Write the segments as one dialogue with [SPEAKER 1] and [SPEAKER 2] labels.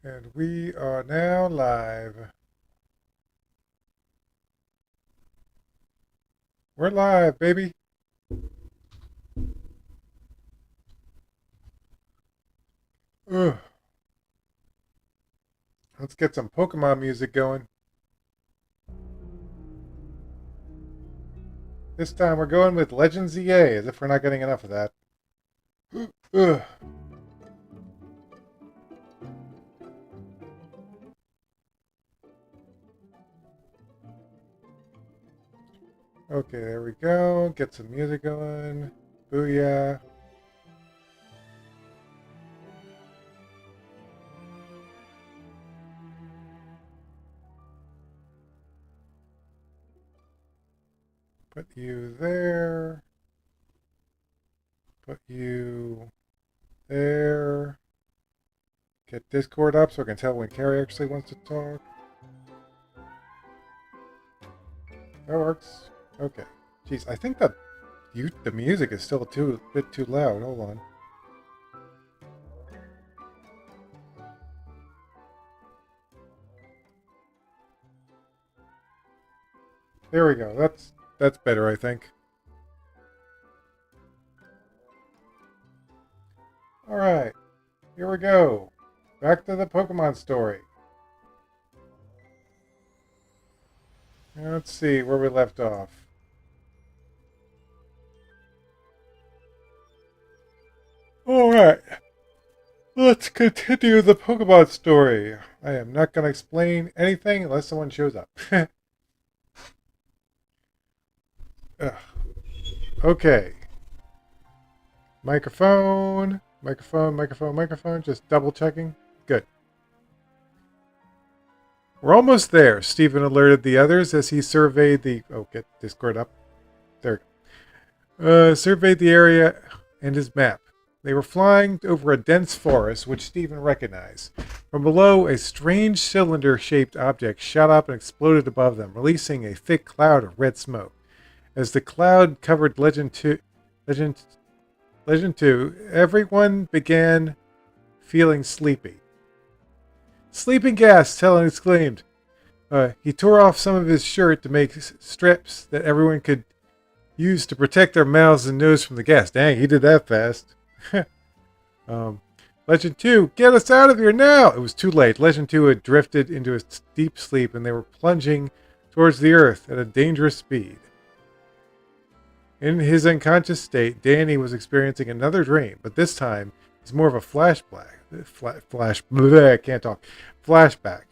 [SPEAKER 1] And we are now live. We're live, baby. Ugh. Let's get some Pokemon music going. This time we're going with Legends EA, as if we're not getting enough of that. Ugh. Okay, there we go. Get some music going. Booyah. Put you there. Put you there. Get Discord up so I can tell when Carrie actually wants to talk. That works. Okay. Jeez, I think that the music is still a bit too loud. Hold on. There we go. That's better, I think. All right. Here we go. Back to the Pokemon story. Let's see where we left off. All right. Let's continue the Pokemon story. I am not going to explain anything unless someone shows up. Okay. Microphone. Microphone. Just double checking. Good. We're almost there, Stephen alerted the others as he surveyed the... Oh, get Discord up. There. Surveyed the area and his map. They were flying over a dense forest, which Stephen recognized. From below, a strange cylinder-shaped object shot up and exploded above them, releasing a thick cloud of red smoke. As the cloud covered Legend 2, everyone began feeling sleepy. Sleeping gas, Talon exclaimed. He tore off some of his shirt to make strips that everyone could use to protect their mouths and nose from the gas. Dang, he did that fast. Legend 2, get us out of here now! It was too late. Legend 2 had drifted into a deep sleep and they were plunging towards the earth at a dangerous speed. In his unconscious state, Danny was experiencing another dream, but this time it's more of a flashback. I can't talk. Flashback.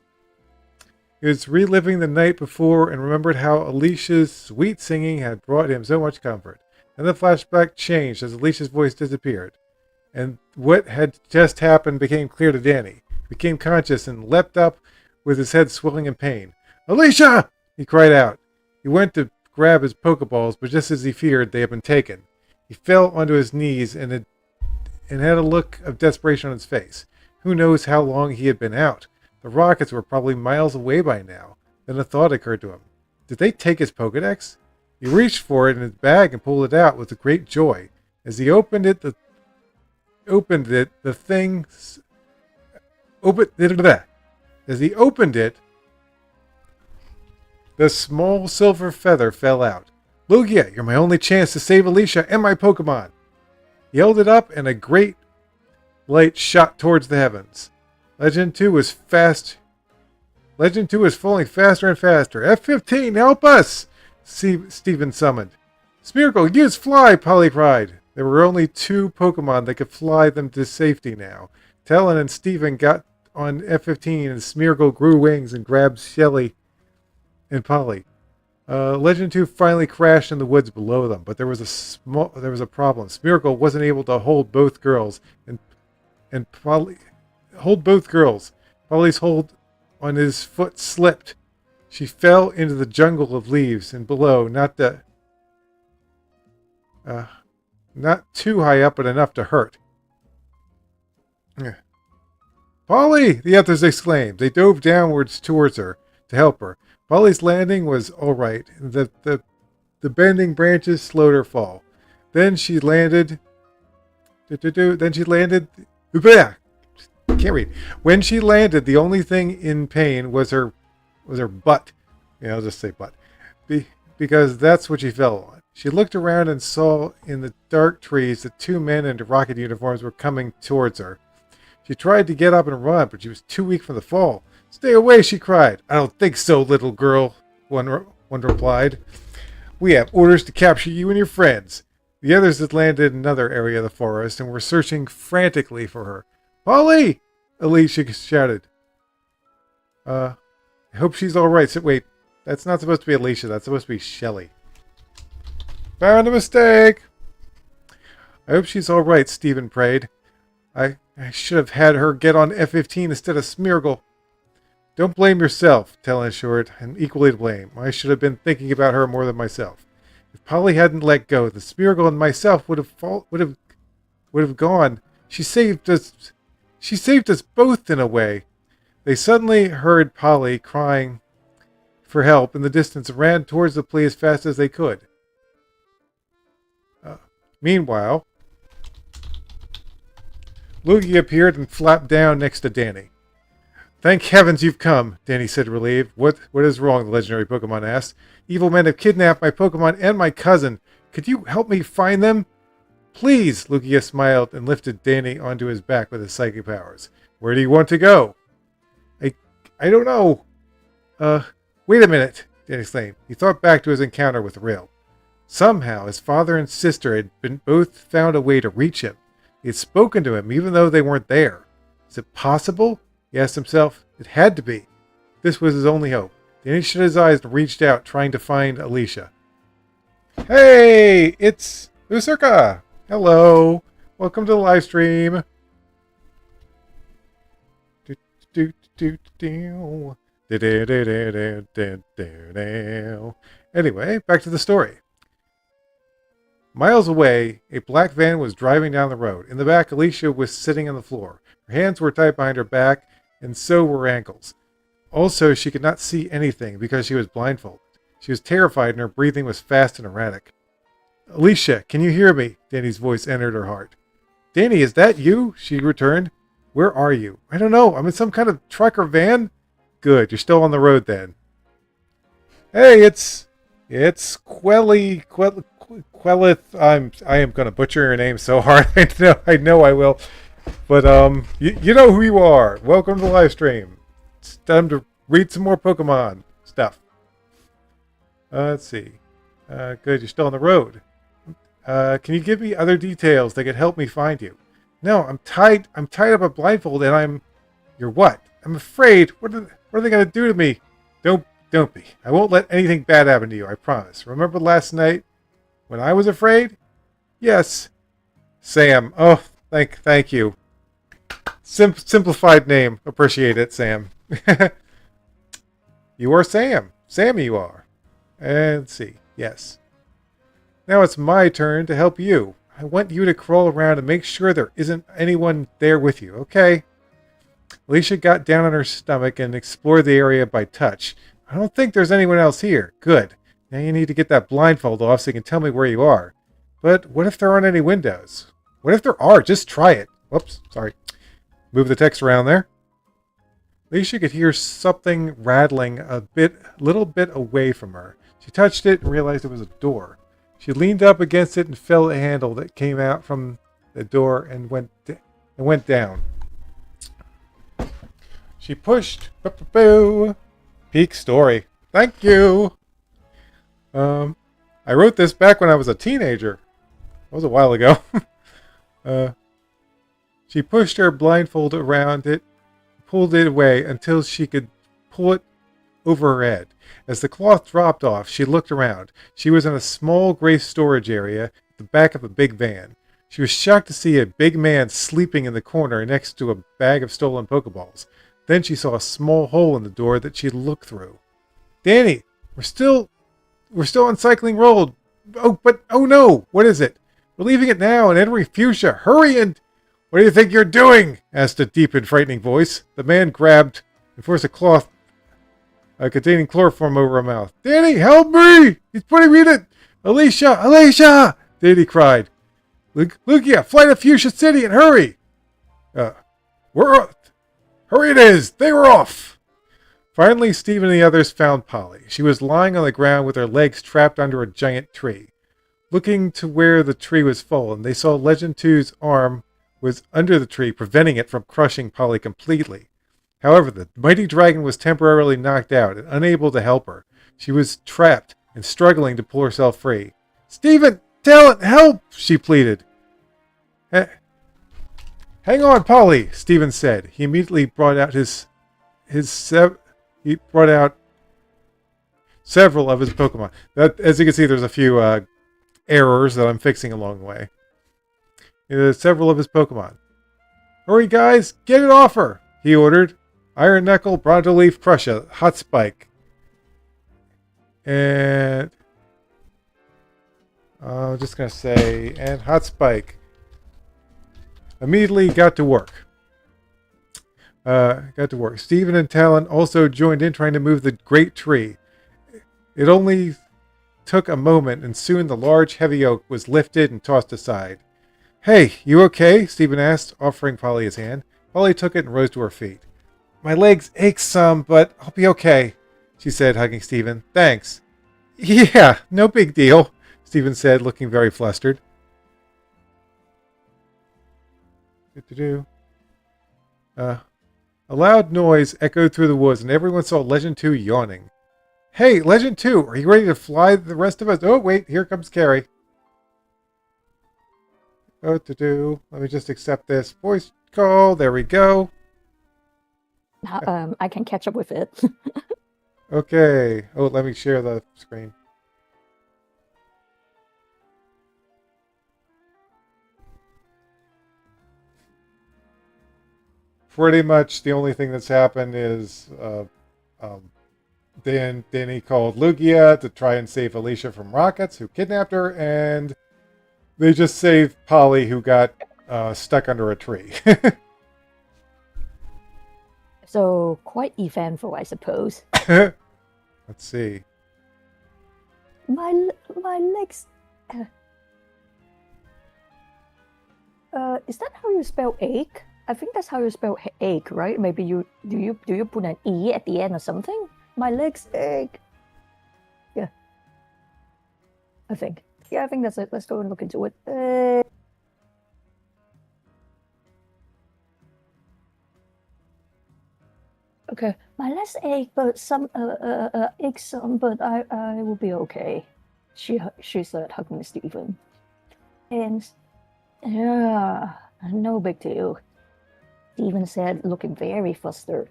[SPEAKER 1] He was reliving the night before and remembered how Alicia's sweet singing had brought him so much comfort. Then the flashback changed as Alicia's voice disappeared, and what had just happened became clear to Danny. He became conscious and leapt up with his head swelling in pain. Alicia! He cried out. He went to grab his Pokeballs, but just as he feared, they had been taken. He fell onto his knees and had a look of desperation on his face. Who knows how long he had been out? The rockets were probably miles away by now. Then a thought occurred to him. Did they take his Pokedex? He reached for it in his bag and pulled it out with great joy. As he opened it, the thing... As he opened it, the small silver feather fell out. Lugia, you're my only chance to save Alicia and my Pokemon. He held it up and a great light shot towards the heavens. Legend 2 was falling faster and faster. F-15, help us! Stephen summoned. Smeargle, use fly, Polly cried. There were only 2 Pokemon that could fly them to safety now. Talon and Stephen got on F-15 and Smeargle grew wings and grabbed Shelly and Polly. Legend 2 finally crashed in the woods below them, but there was a problem. Smeargle wasn't able to hold both girls, and Polly's hold on his foot slipped. She fell into the jungle of leaves, and below, not too high up, but enough to hurt. Polly! The others exclaimed. They dove downwards towards her to help her. Polly's landing was all right. The bending branches slowed her fall. Then she landed. Then she landed. can't read. When she landed, the only thing in pain was her butt. Yeah, I'll just say butt. Because that's what she fell on. She looked around and saw in the dark trees that two men in rocket uniforms were coming towards her. She tried to get up and run, but she was too weak from the fall. "Stay away," she cried. "I don't think so, little girl," one replied. "We have orders to capture you and your friends." The others had landed in another area of the forest and were searching frantically for her. "Polly!" Alicia shouted. I hope she's all right. So, wait, that's not supposed to be Alicia. That's supposed to be Shelly. Found a mistake. "I hope she's all right," Stephen prayed. I should have had her get on F-15 instead of Smeargle." "Don't blame yourself," Talon assured. "I'm equally to blame. I should have been thinking about her more than myself. If Polly hadn't let go, the Smeargle and myself would have gone. She saved us. She saved us both in a way." They suddenly heard Polly crying for help in the distance and ran towards the plea as fast as they could. Meanwhile, Luigi appeared and flapped down next to Danny. "Thank heavens you've come," Danny said, relieved. What is wrong?" the legendary Pokemon asked. "Evil men have kidnapped my Pokemon and my cousin. Could you help me find them?" "Please," Lugia smiled and lifted Danny onto his back with his psychic powers. "Where do you want to go?" I don't know. Wait a minute," Danny exclaimed. He thought back to his encounter with Rill. Somehow, his father and sister had both found a way to reach him. He had spoken to him, even though they weren't there. Is it possible? He asked himself. It had to be. This was his only hope. Then he shut his eyes and reached out, trying to find Alicia. "Hey, it's Usurka! Hello. Welcome to the live stream." Anyway, back to the story. Miles away, a black van was driving down the road. In the back, Alicia was sitting on the floor. Her hands were tied behind her back, and so were her ankles. Also, she could not see anything because she was blindfolded. She was terrified, and her breathing was fast and erratic. "Alicia, can you hear me?" Danny's voice entered her heart. "Danny, is that you?" she returned. "Where are you?" "I don't know. I'm in some kind of truck or van." "Good. You're still on the road then." "Hey, it's Quellith. I am going to butcher your name so hard. I know I will. But you know who you are. Welcome to the live stream. It's time to read some more Pokemon stuff. Let's see. Good. You're still on the road. Can you give me other details that could help me find you?" "No, I'm tied up a blindfold, and You're what?" "I'm afraid. What are they going to do to me?" Don't be. I won't let anything bad happen to you, I promise. Remember last night when I was afraid?" "Yes." "Sam. Oh, thank you. Simplified name. Appreciate it, Sam." "You are Sam. Sam you are." Let's see. Yes. "Now it's my turn to help you. I want you to crawl around and make sure there isn't anyone there with you, okay?" Alicia got down on her stomach and explored the area by touch. "I don't think there's anyone else here." "Good. Now you need to get that blindfold off so you can tell me where you are." "But what if there aren't any windows?" "What if there are? Just try it." Whoops, sorry. Move the text around there. Alicia could hear something rattling a little bit away from her. She touched it and realized it was a door. She leaned up against it and felt a handle that came out from the door and went down. She pushed. Peak story. Thank you. I wrote this back when I was a teenager. That was a while ago. She pushed her blindfold around it, pulled it away until she could pull it over her head. As the cloth dropped off, she looked around. She was in a small gray storage area at the back of a big van. She was shocked to see a big man sleeping in the corner next to a bag of stolen Pokeballs. Then she saw a small hole in the door that she looked through. "Danny, we're still on Cycling Road. Oh no, what is it?" "We're leaving it now and entering Fuchsia. Hurry and..." "What do you think you're doing?" asked a deep and frightening voice. The man grabbed and forced a cloth containing chloroform over her mouth. "Danny, help me! He's putting me in..." Alicia! Danny cried. "Lugia, fly to Fuchsia City and hurry!" Hurry it is! They were off! Finally, Steve and the others found Polly. She was lying on the ground with her legs trapped under a giant tree. Looking to where the tree was fallen, they saw Legend 2's arm was under the tree, preventing it from crushing Polly completely. However, the mighty dragon was temporarily knocked out and unable to help her. She was trapped and struggling to pull herself free. "Stephen! Talent! Help!" she pleaded. "Hang on, Polly," Stephen said. He immediately brought out he brought out several of his Pokemon. As you can see, there's a few errors that I'm fixing along the way. Several of his Pokemon. "Hurry, guys! Get it off her!" he ordered. Iron Knuckle, Bronto Leaf, Crusher, Hot Spike. And I'm just going to say, and Hot Spike immediately got to work. Stephen and Talon also joined in trying to move the great tree. It only took a moment, and soon the large, heavy oak was lifted and tossed aside. "Hey, you okay?" Stephen asked, offering Polly his hand. Polly took it and rose to her feet. "My legs ache some, but I'll be okay," she said, hugging Stephen. "Thanks." "Yeah, no big deal," Stephen said, looking very flustered. A loud noise echoed through the woods, and everyone saw Legend 2 yawning. "Hey, Legend 2, are you ready to fly the rest of us?" "Oh, wait, here comes Carrie." Let me just accept this voice call. There we go.
[SPEAKER 2] I can catch up with it.
[SPEAKER 1] Okay. Oh, let me share the screen. Pretty much the only thing that's happened is Danny called Lugia to try and save Alicia from Rockets, who kidnapped her, and they just saved Polly, who got stuck under a tree.
[SPEAKER 2] So quite eventful, I suppose.
[SPEAKER 1] Let's see.
[SPEAKER 2] My legs. Is that how you spell ache? I think that's how you spell ache, right? Maybe do you put an E at the end or something? My legs ache. Yeah. I think that's it. Let's go and look into it. Okay, my legs ache, but ache some, but I will be okay. She said, hugging Stephen. And yeah, no big deal. Stephen said, looking very flustered.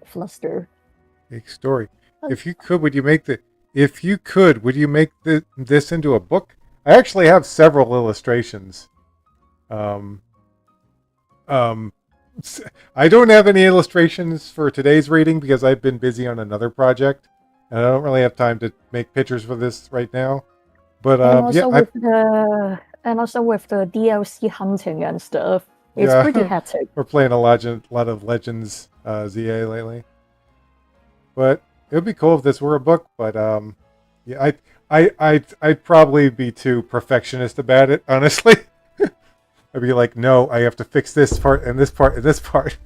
[SPEAKER 1] Big story. If you could, would you make this into a book? I actually have several illustrations. I don't have any illustrations for today's reading because I've been busy on another project, and I don't really have time to make pictures for this right now. But
[SPEAKER 2] and also with the DLC hunting and stuff, it's pretty hectic.
[SPEAKER 1] We're playing a lot of Legends ZA lately, but it would be cool if this were a book. But yeah, I'd probably be too perfectionist about it, honestly. I'd be like, no, I have to fix this part and this part and this part.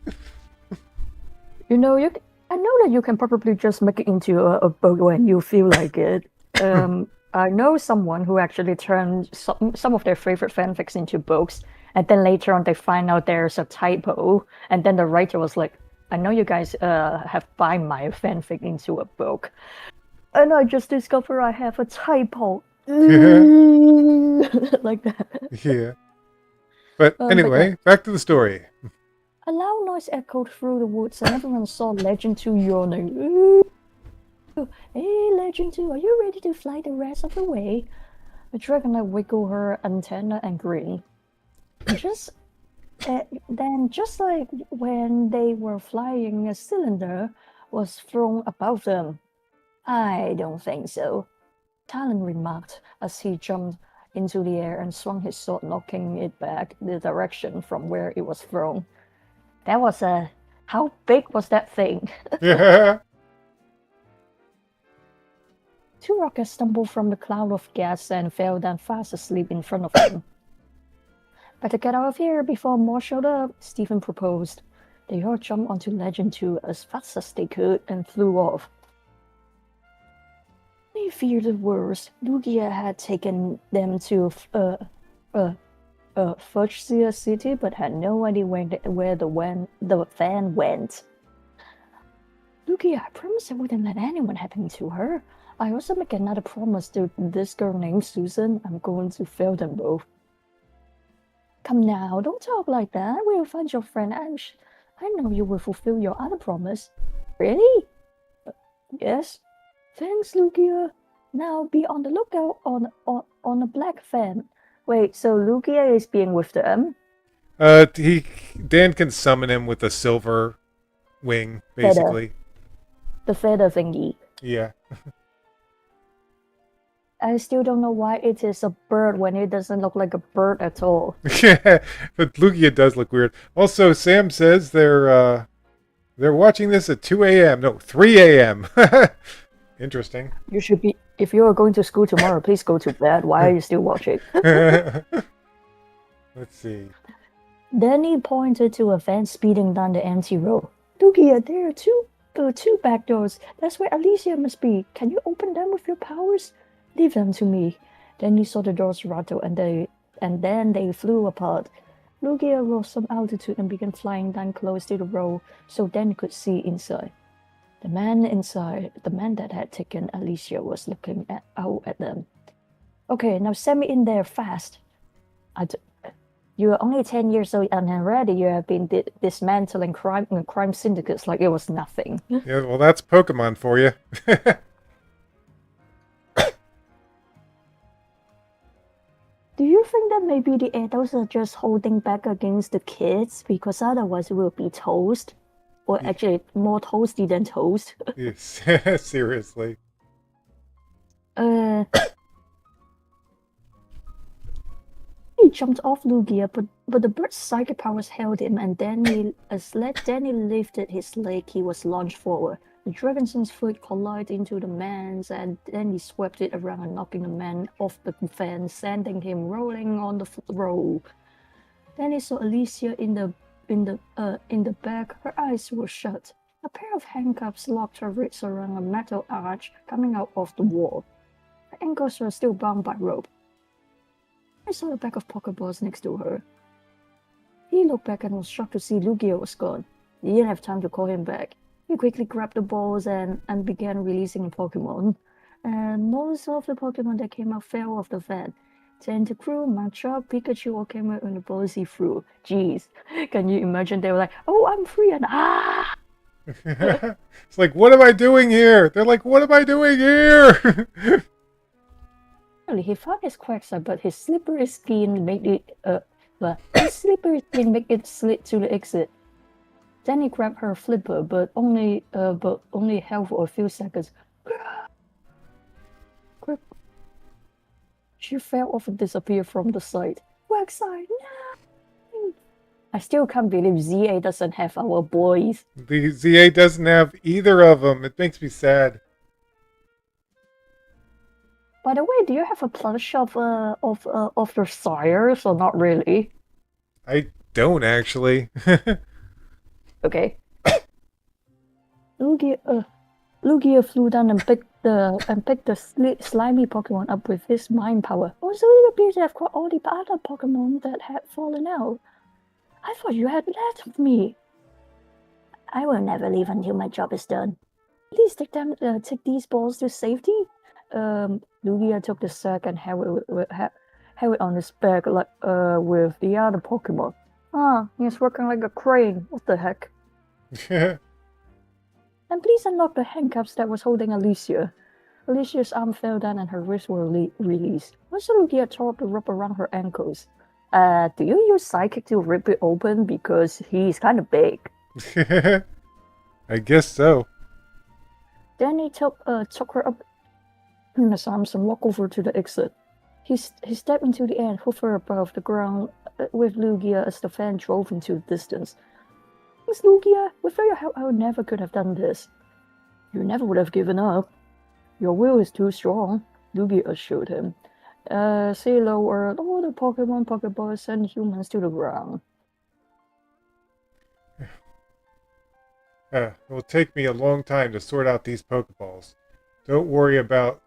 [SPEAKER 2] I know that you can probably just make it into a book when you feel like it. I know someone who actually turned some of their favorite fanfics into books, and then later on they find out there's a typo, and then the writer was like, "I know you guys have bind my fanfic into a book, and I just discovered I have a typo." Like that.
[SPEAKER 1] Yeah. But anyway, back to the story.
[SPEAKER 2] A loud noise echoed through the woods, and everyone saw Legend 2 yawning. "Hey, Legend 2, are you ready to fly the rest of the way?" The dragonite wiggled her antenna and grinned. Just like when they were flying, a cylinder was thrown above them. "I don't think so," Talon remarked as he jumped into the air and swung his sword, knocking it back the direction from where it was thrown. That was how big was that thing?
[SPEAKER 1] Yeah.
[SPEAKER 2] Two rockets stumbled from the cloud of gas and fell down fast asleep in front of him. "Better get out of here before more showed up," Stephen proposed. They all jumped onto Legend 2 as fast as they could and flew off. They feared the worst. Lugia had taken them to Fudgsia City, but had no idea where the van went. Lugia, I promised I wouldn't let anyone happen to her. I also make another promise to this girl named Susan. I'm going to fail them both. Come now, don't talk like that. We'll find your friend Ash. I know you will fulfill your other promise. Really? Yes. Thanks, Lugia. Now be on the lookout on a black van. Wait, so Lugia is being with them?
[SPEAKER 1] Dan can summon him with a silver wing, basically.
[SPEAKER 2] The feather thingy.
[SPEAKER 1] Yeah.
[SPEAKER 2] I still don't know why it is a bird when it doesn't look like a bird at all.
[SPEAKER 1] Yeah, but Lugia does look weird. Also, Sam says they're watching this at 2 a.m. No, 3 a.m. Interesting.
[SPEAKER 2] You should be. If you are going to school tomorrow, please go to bed. Why are you still watching?
[SPEAKER 1] Let's see.
[SPEAKER 2] Danny pointed to a van speeding down the empty road. Lugia, there are two back doors. That's where Alicia must be. Can you open them with your powers? Leave them to me. Then he saw the doors rattle and then they flew apart. Lugia lost some altitude and began flying down close to the road so Dan could see inside. The man that had taken Alicia was looking out at them. Okay, now send me in there fast. You are only 10 years old and already you have been dismantling crime syndicates like it was nothing.
[SPEAKER 1] Yeah, well, that's Pokemon for you.
[SPEAKER 2] Do you think that maybe the adults are just holding back against the kids because otherwise we'll be toast? Or actually, more toasty than toast.
[SPEAKER 1] Yes, seriously.
[SPEAKER 2] He jumped off Lugia, but the bird's psychic powers held him, and as Danny lifted his leg, he was launched forward. The Dragonson's foot collided into the man's, and then he swept it around, knocking the man off the fence, sending him rolling on the road. Then he saw Alicia in the back. Her eyes were shut. A pair of handcuffs locked her wrists around a metal arch coming out of the wall. Her ankles were still bound by rope. I saw the pack of Pokeballs next to her. He looked back and was shocked to see Lugia was gone. He didn't have time to call him back. He quickly grabbed the balls and began releasing Pokemon. And most of the Pokemon that came out fell off the van. Tentacruel, Machop, Pikachu all came out in the balls he threw. Jeez, can you imagine? They were like, "Oh, I'm free," and ah!
[SPEAKER 1] It's like, what am I doing here? They're like, what am I doing here?
[SPEAKER 2] He found his Quagsire, but his slippery skin made it slid to the exit. Then he grabbed her flipper, but only held for a few seconds. She fell off and disappeared from the sight. Quagsire, no! I still can't believe ZA doesn't have our boys.
[SPEAKER 1] The ZA doesn't have either of them. It makes me sad.
[SPEAKER 2] By the way, do you have a plush of your sires or not really?
[SPEAKER 1] I don't actually.
[SPEAKER 2] Okay. Lugia flew down and picked the slimy Pokemon up with his mind power. Also, it appears to have caught all the other Pokemon that had fallen out. I thought you had left me. I will never leave until my job is done. Please take these balls to safety. Lugia took the sack and held it on his back like with the other Pokemon. Ah, he's working like a crane. What the heck? And please unlock the handcuffs that was holding Alicia. Alicia's arm fell down and her wrists were released. Also, Lugia tore up the rope around her ankles. Do you use Psychic to rip it open? Because he's kind of big.
[SPEAKER 1] I guess so.
[SPEAKER 2] Then he took her up in his arms and walked over to the exit. He stepped into the air and hovered above the ground with Lugia as the van drove into the distance. Thanks, Lugia. Without your help, I never could have done this. You never would have given up. Your will is too strong, Lugia assured him. Say lower, all the Pokemon, Pokeballs, and humans to the ground.
[SPEAKER 1] It will take me a long time to sort out these Pokeballs. Don't worry about...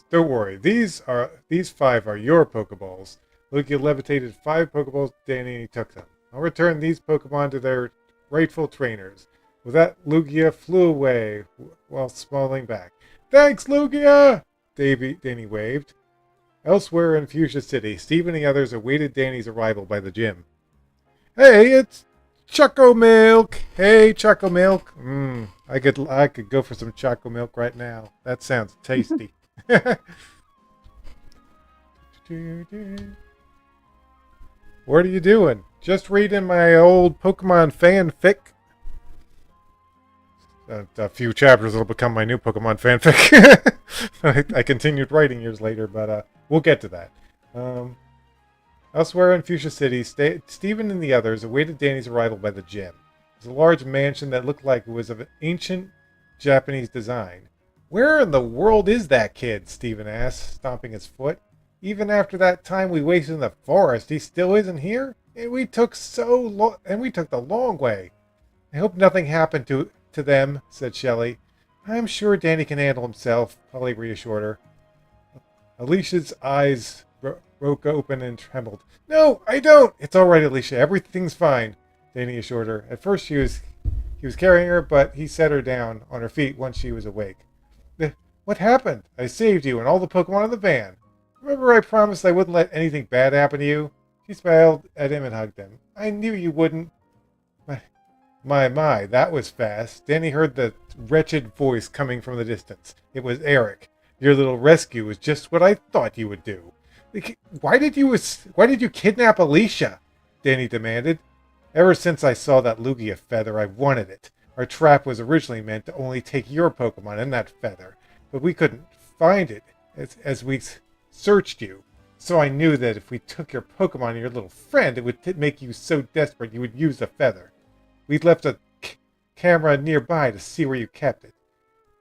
[SPEAKER 1] Don't worry. These 5 are your Pokeballs. Lugia levitated 5 Pokeballs to Danny and he took them. I'll return these Pokemon to their rightful trainers. With that, Lugia flew away while smiling back. Thanks, Lugia! Danny waved. Elsewhere in Fuchsia City, Steve and the others awaited Danny's arrival by the gym. Hey, it's Choco Milk! Hey, Choco Milk! I could go for some Choco Milk right now. That sounds tasty. What are you doing? Just reading my old Pokemon fanfic. A few chapters will become my new Pokemon fanfic. I continued writing years later, but we'll get to that. Elsewhere in Fuchsia City, Stephen and the others awaited Danny's arrival by the gym. It was a large mansion that looked like it was of an ancient Japanese design. Where in the world is that kid? Stephen asked, stomping his foot. Even after that time we wasted in the forest, he still isn't here? And we took the long way. I hope nothing happened to them, said Shelley. I'm sure Danny can handle himself, Polly reassured her. Alicia's eyes broke open and trembled. No, I don't! It's all right, Alicia. Everything's fine, Danny assured her. At first he was carrying her, but he set her down on her feet once she was awake. What happened? I saved you and all the Pokemon in the van. Remember I promised I wouldn't let anything bad happen to you? She smiled at him and hugged him. I knew you wouldn't. My, that was fast. Danny heard the wretched voice coming from the distance. It was Eric. Your little rescue was just what I thought you would do. Why did you kidnap Alicia? Danny demanded. Ever since I saw that Lugia feather, I've wanted it. Our trap was originally meant to only take your Pokemon and that feather, but we couldn't find it as we searched you. So I knew that if we took your Pokemon and your little friend, it would make you so desperate you would use the feather. We'd left a camera nearby to see where you kept it.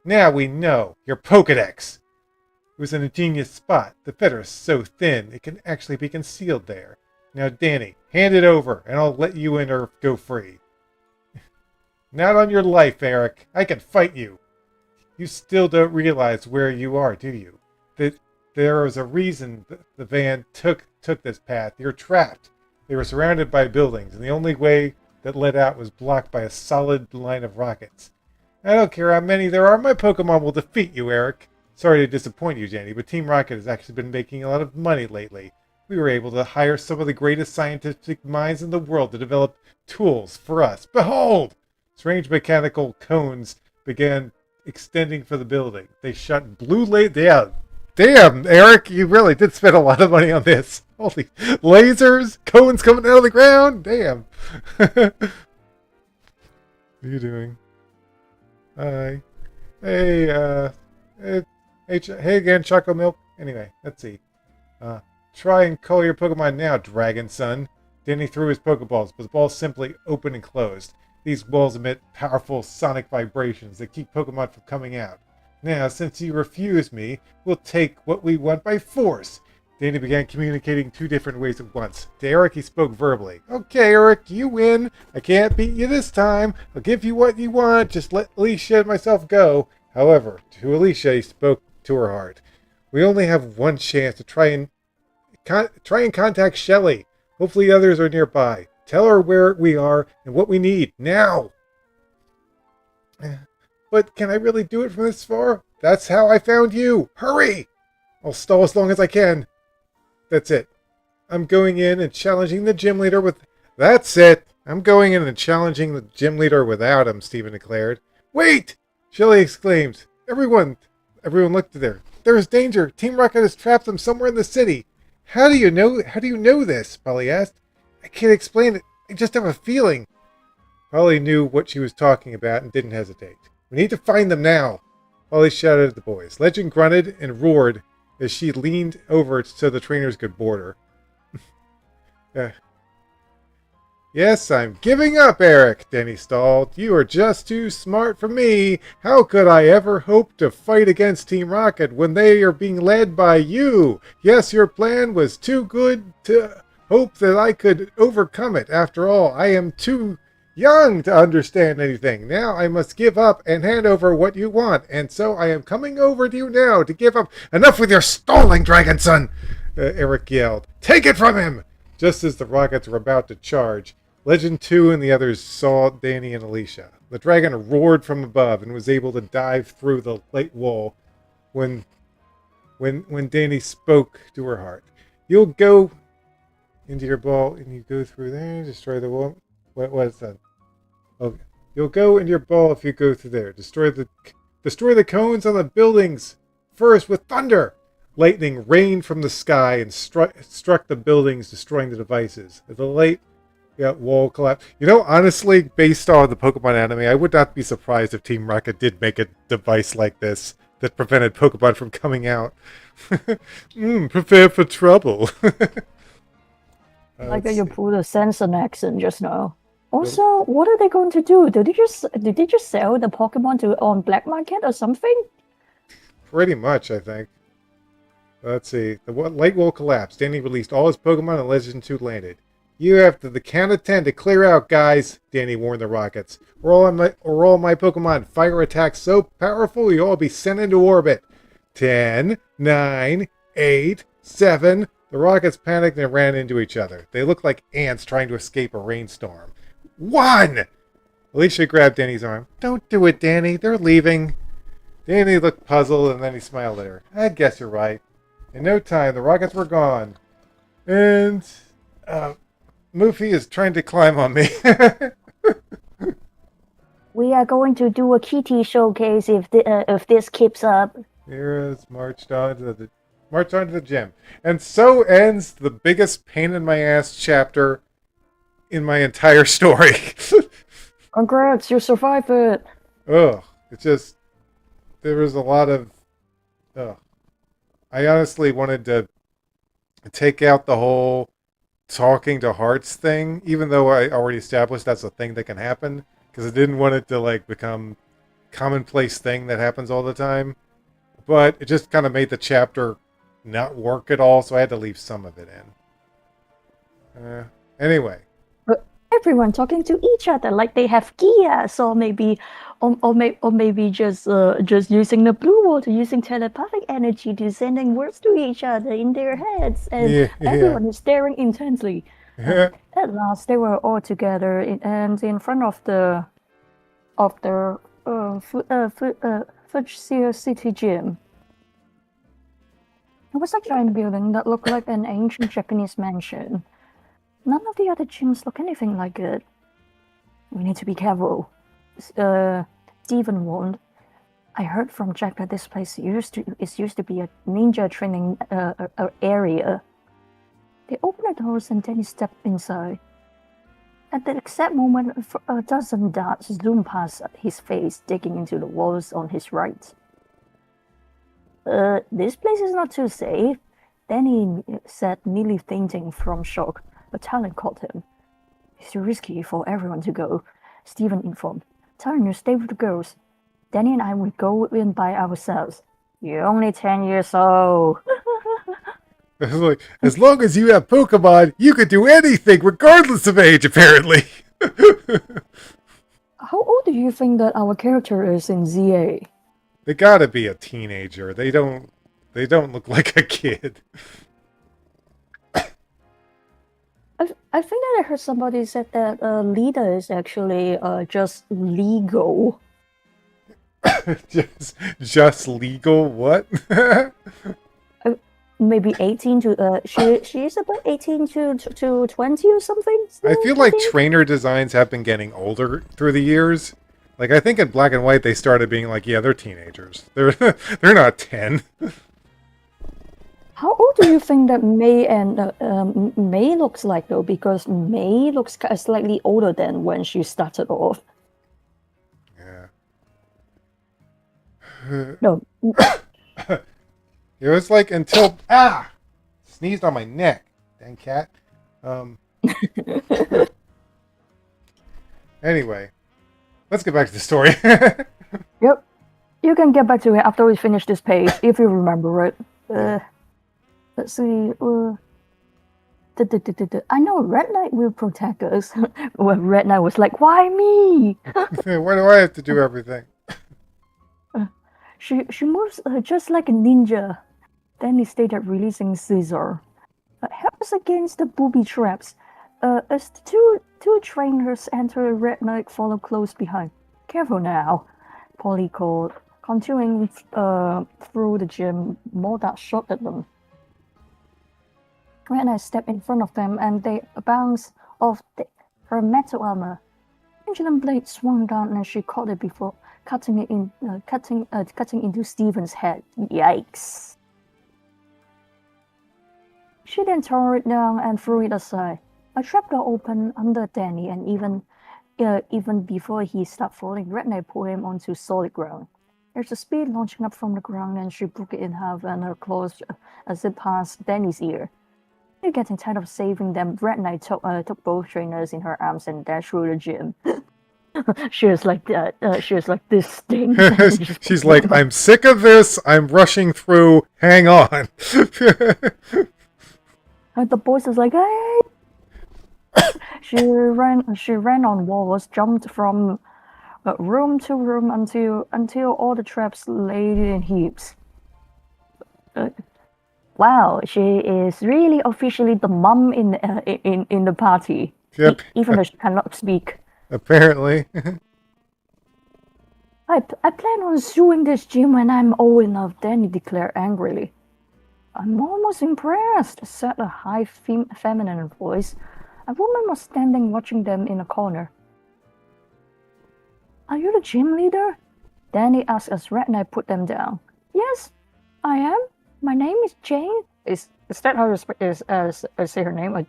[SPEAKER 1] Now we know. Your Pokedex! It was an ingenious spot. The feather is so thin, it can actually be concealed there. Now, Danny, hand it over, and I'll let you and her go free. Not on your life, Eric. I can fight you. You still don't realize where you are, do you? That there is a reason the van took this path. You're trapped. They were surrounded by buildings, and the only way that led out was blocked by a solid line of rockets. I don't care how many there are, my Pokemon will defeat you, Eric. Sorry to disappoint you, Danny, but Team Rocket has actually been making a lot of money lately. We were able to hire some of the greatest scientific minds in the world to develop tools for us. Behold! Strange mechanical cones began extending for the building. They shot blue light. Damn, Eric, you really did spend a lot of money on this. Holy lasers, cones coming out of the ground. Damn. What are you doing? Hi. Hey, hey again, Choco Milk. Anyway, let's see. Try and call your Pokemon now, Dragon Son. Danny threw his Pokeballs, but the balls simply opened and closed. These balls emit powerful sonic vibrations that keep Pokemon from coming out. Now, since you refuse me, we'll take what we want by force. Danny began communicating 2 different ways at once. To Eric, he spoke verbally. Okay, Eric, you win. I can't beat you this time. I'll give you what you want. Just let Alicia and myself go. However, to Alicia, he spoke to her heart. We only have one chance to try and contact Shelley. Hopefully others are nearby. Tell her where we are and what we need, now! But can I really do it from this far? That's how I found you! Hurry! I'll stall as long as I can. That's it. I'm going in and challenging the gym leader with... That's it! I'm going in and challenging the gym leader without him, Stephen declared. Wait! Shelley exclaimed. Everyone looked there. There is danger! Team Rocket has trapped them somewhere in the city. How do you know this? Polly asked. I can't explain it. I just have a feeling. Polly knew what she was talking about and didn't hesitate. We need to find them now. Polly shouted at the boys. Legend grunted and roared as she leaned over so the trainers could board her. Yes, I'm giving up, Eric, Danny stalled. You are just too smart for me. How could I ever hope to fight against Team Rocket when they are being led by you? Yes, your plan was too good to hope that I could overcome it. After all, I am too young to understand anything. Now I must give up and hand over what you want. And so I am coming over to you now to give up. Enough with your stalling, Dragon Son! Eric yelled. Take it from him! Just as the rockets were about to charge, Legend 2 and the others saw Danny and Alicia. The dragon roared from above and was able to dive through the light wall when Danny spoke to her heart. You'll go into your ball and you go through there, destroy the wall. What was that? Okay. You'll go into your ball if you go through there. Destroy the cones on the buildings first with thunder. Lightning rained from the sky and struck the buildings, destroying the devices. As the light wall collapsed. You know, honestly, based on the Pokemon anime, I would not be surprised if Team Rocket did make a device like this that prevented Pokemon from coming out. Prepare for trouble.
[SPEAKER 2] Like you pulled a Sanson accent just now. Also, what are they going to do? Did they just sell the Pokemon on black market or something?
[SPEAKER 1] Pretty much, I think. Let's see. The light wall collapsed. Danny released all his Pokemon and Legend 2 landed. You have to the count of 10 to clear out, guys, Danny warned the Rockets. Or all my Pokemon fire attacks so powerful you'll all be sent into orbit. 10, 9, 8, 7. The Rockets panicked and ran into each other. They looked like ants trying to escape a rainstorm. 1! Alicia grabbed Danny's arm. Don't do it, Danny. They're leaving. Danny looked puzzled and then he smiled at her. I guess you're right. In no time, the Rockets were gone. And, Moofy is trying to climb on me.
[SPEAKER 2] We are going to do a kitty showcase if this keeps up.
[SPEAKER 1] Heroes marched on to the gym. And so ends the biggest pain in my ass chapter in my entire story.
[SPEAKER 2] Congrats, you survived it.
[SPEAKER 1] Ugh. It's just, there was a lot of, ugh. I honestly wanted to take out the whole talking to hearts thing, even though I already established that's a thing that can happen, because I didn't want it to like become commonplace thing that happens all the time. But it just kind of made the chapter not work at all, so I had to leave some of it in. Anyway.
[SPEAKER 2] Everyone talking to each other like they have gears, or maybe just using the blue water, using telepathic energy to sending words to each other in their heads, and everyone is staring intensely. At last, they were all together and in front of the Fujia City Gym. It was a giant building that looked like an ancient Japanese mansion. None of the other gyms look anything like it. We need to be careful. Stephen warned. I heard from Jack that this place used to be a ninja training area. They opened the doors and then he stepped inside. At the exact moment, a dozen darts zoomed past his face, digging into the walls on his right. This place is not too safe, Danny said, nearly fainting from shock. But Talon caught him. It's too risky for everyone to go, Stephen informed. Talon, you stay with the girls. Danny and I will go in by ourselves. You're only 10 years old.
[SPEAKER 1] Like, as long as you have Pokemon, you could do anything, regardless of age, apparently.
[SPEAKER 2] How old do you think that our character is in ZA?
[SPEAKER 1] They gotta be a teenager. They don't look like a kid.
[SPEAKER 2] I think that I heard somebody said that leader is actually just legal.
[SPEAKER 1] just legal? What?
[SPEAKER 2] Maybe 18 to she's about 18 to 20 or something.
[SPEAKER 1] I feel like trainer designs have been getting older through the years. Like I think in Black and White they started being like, yeah, they're teenagers. They're not 10.
[SPEAKER 2] How old do you think that May and May looks like though? Because May looks slightly older than when she started off.
[SPEAKER 1] Yeah.
[SPEAKER 2] No.
[SPEAKER 1] It was like until sneezed on my neck. Dang cat. Anyway, let's get back to the story.
[SPEAKER 2] Yep. You can get back to it after we finish this page if you remember it. Let's see. I know Red Knight will protect us. Well, Red Knight was like, why me?
[SPEAKER 1] Why do I have to do everything?
[SPEAKER 2] She moves just like a ninja. Then he stated, releasing Caesar. Help us against the booby traps. As the two trainers enter, Red Knight follow close behind. Careful now, Polly called, continuing through the gym. Mordat shot at them. Red Knight stepped in front of them, and they bounced off her metal armor. Pendulum blade swung down, and she caught it before cutting into Stephen's head. Yikes! She then tore it down and threw it aside. A trapdoor opened under Danny, and even before he stopped falling, Red Knight pulled him onto solid ground. There's a speed launching up from the ground, and she broke it in half, and her claws as it passed Danny's ear. Getting tired of saving them, Red Knight took both trainers in her arms and dashed through the gym. She was like that. She was like, this stinks.
[SPEAKER 1] She's like, I'm sick of this. I'm rushing through. Hang on.
[SPEAKER 2] And the boys was like, hey. She ran on walls, jumped from room to room until all the traps laid in heaps. Wow, she is really officially the mom in the party.
[SPEAKER 1] Yep.
[SPEAKER 2] Even though she cannot speak.
[SPEAKER 1] Apparently.
[SPEAKER 2] I plan on suing this gym when I'm old enough, Danny declared angrily. I'm almost impressed, said a high feminine voice. A woman was standing watching them in a corner. Are you the gym leader? Danny asked as Red Knight put them down. Yes, I am. My name is Jane. Is that how you say her name?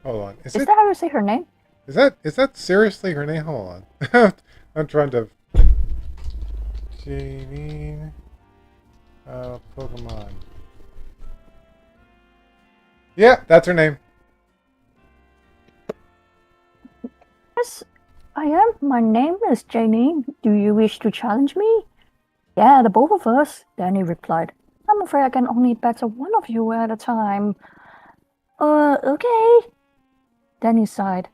[SPEAKER 1] Hold on.
[SPEAKER 2] Is that how you say her name?
[SPEAKER 1] Is that seriously her name? Hold on. I'm trying to... Janine... Pokemon. Yeah, that's her name.
[SPEAKER 2] Yes, I am. My name is Janine. Do you wish to challenge me? Yeah, the both of us, Danny replied. I'm afraid I can only battle one of you at a time. Okay. Danny sighed.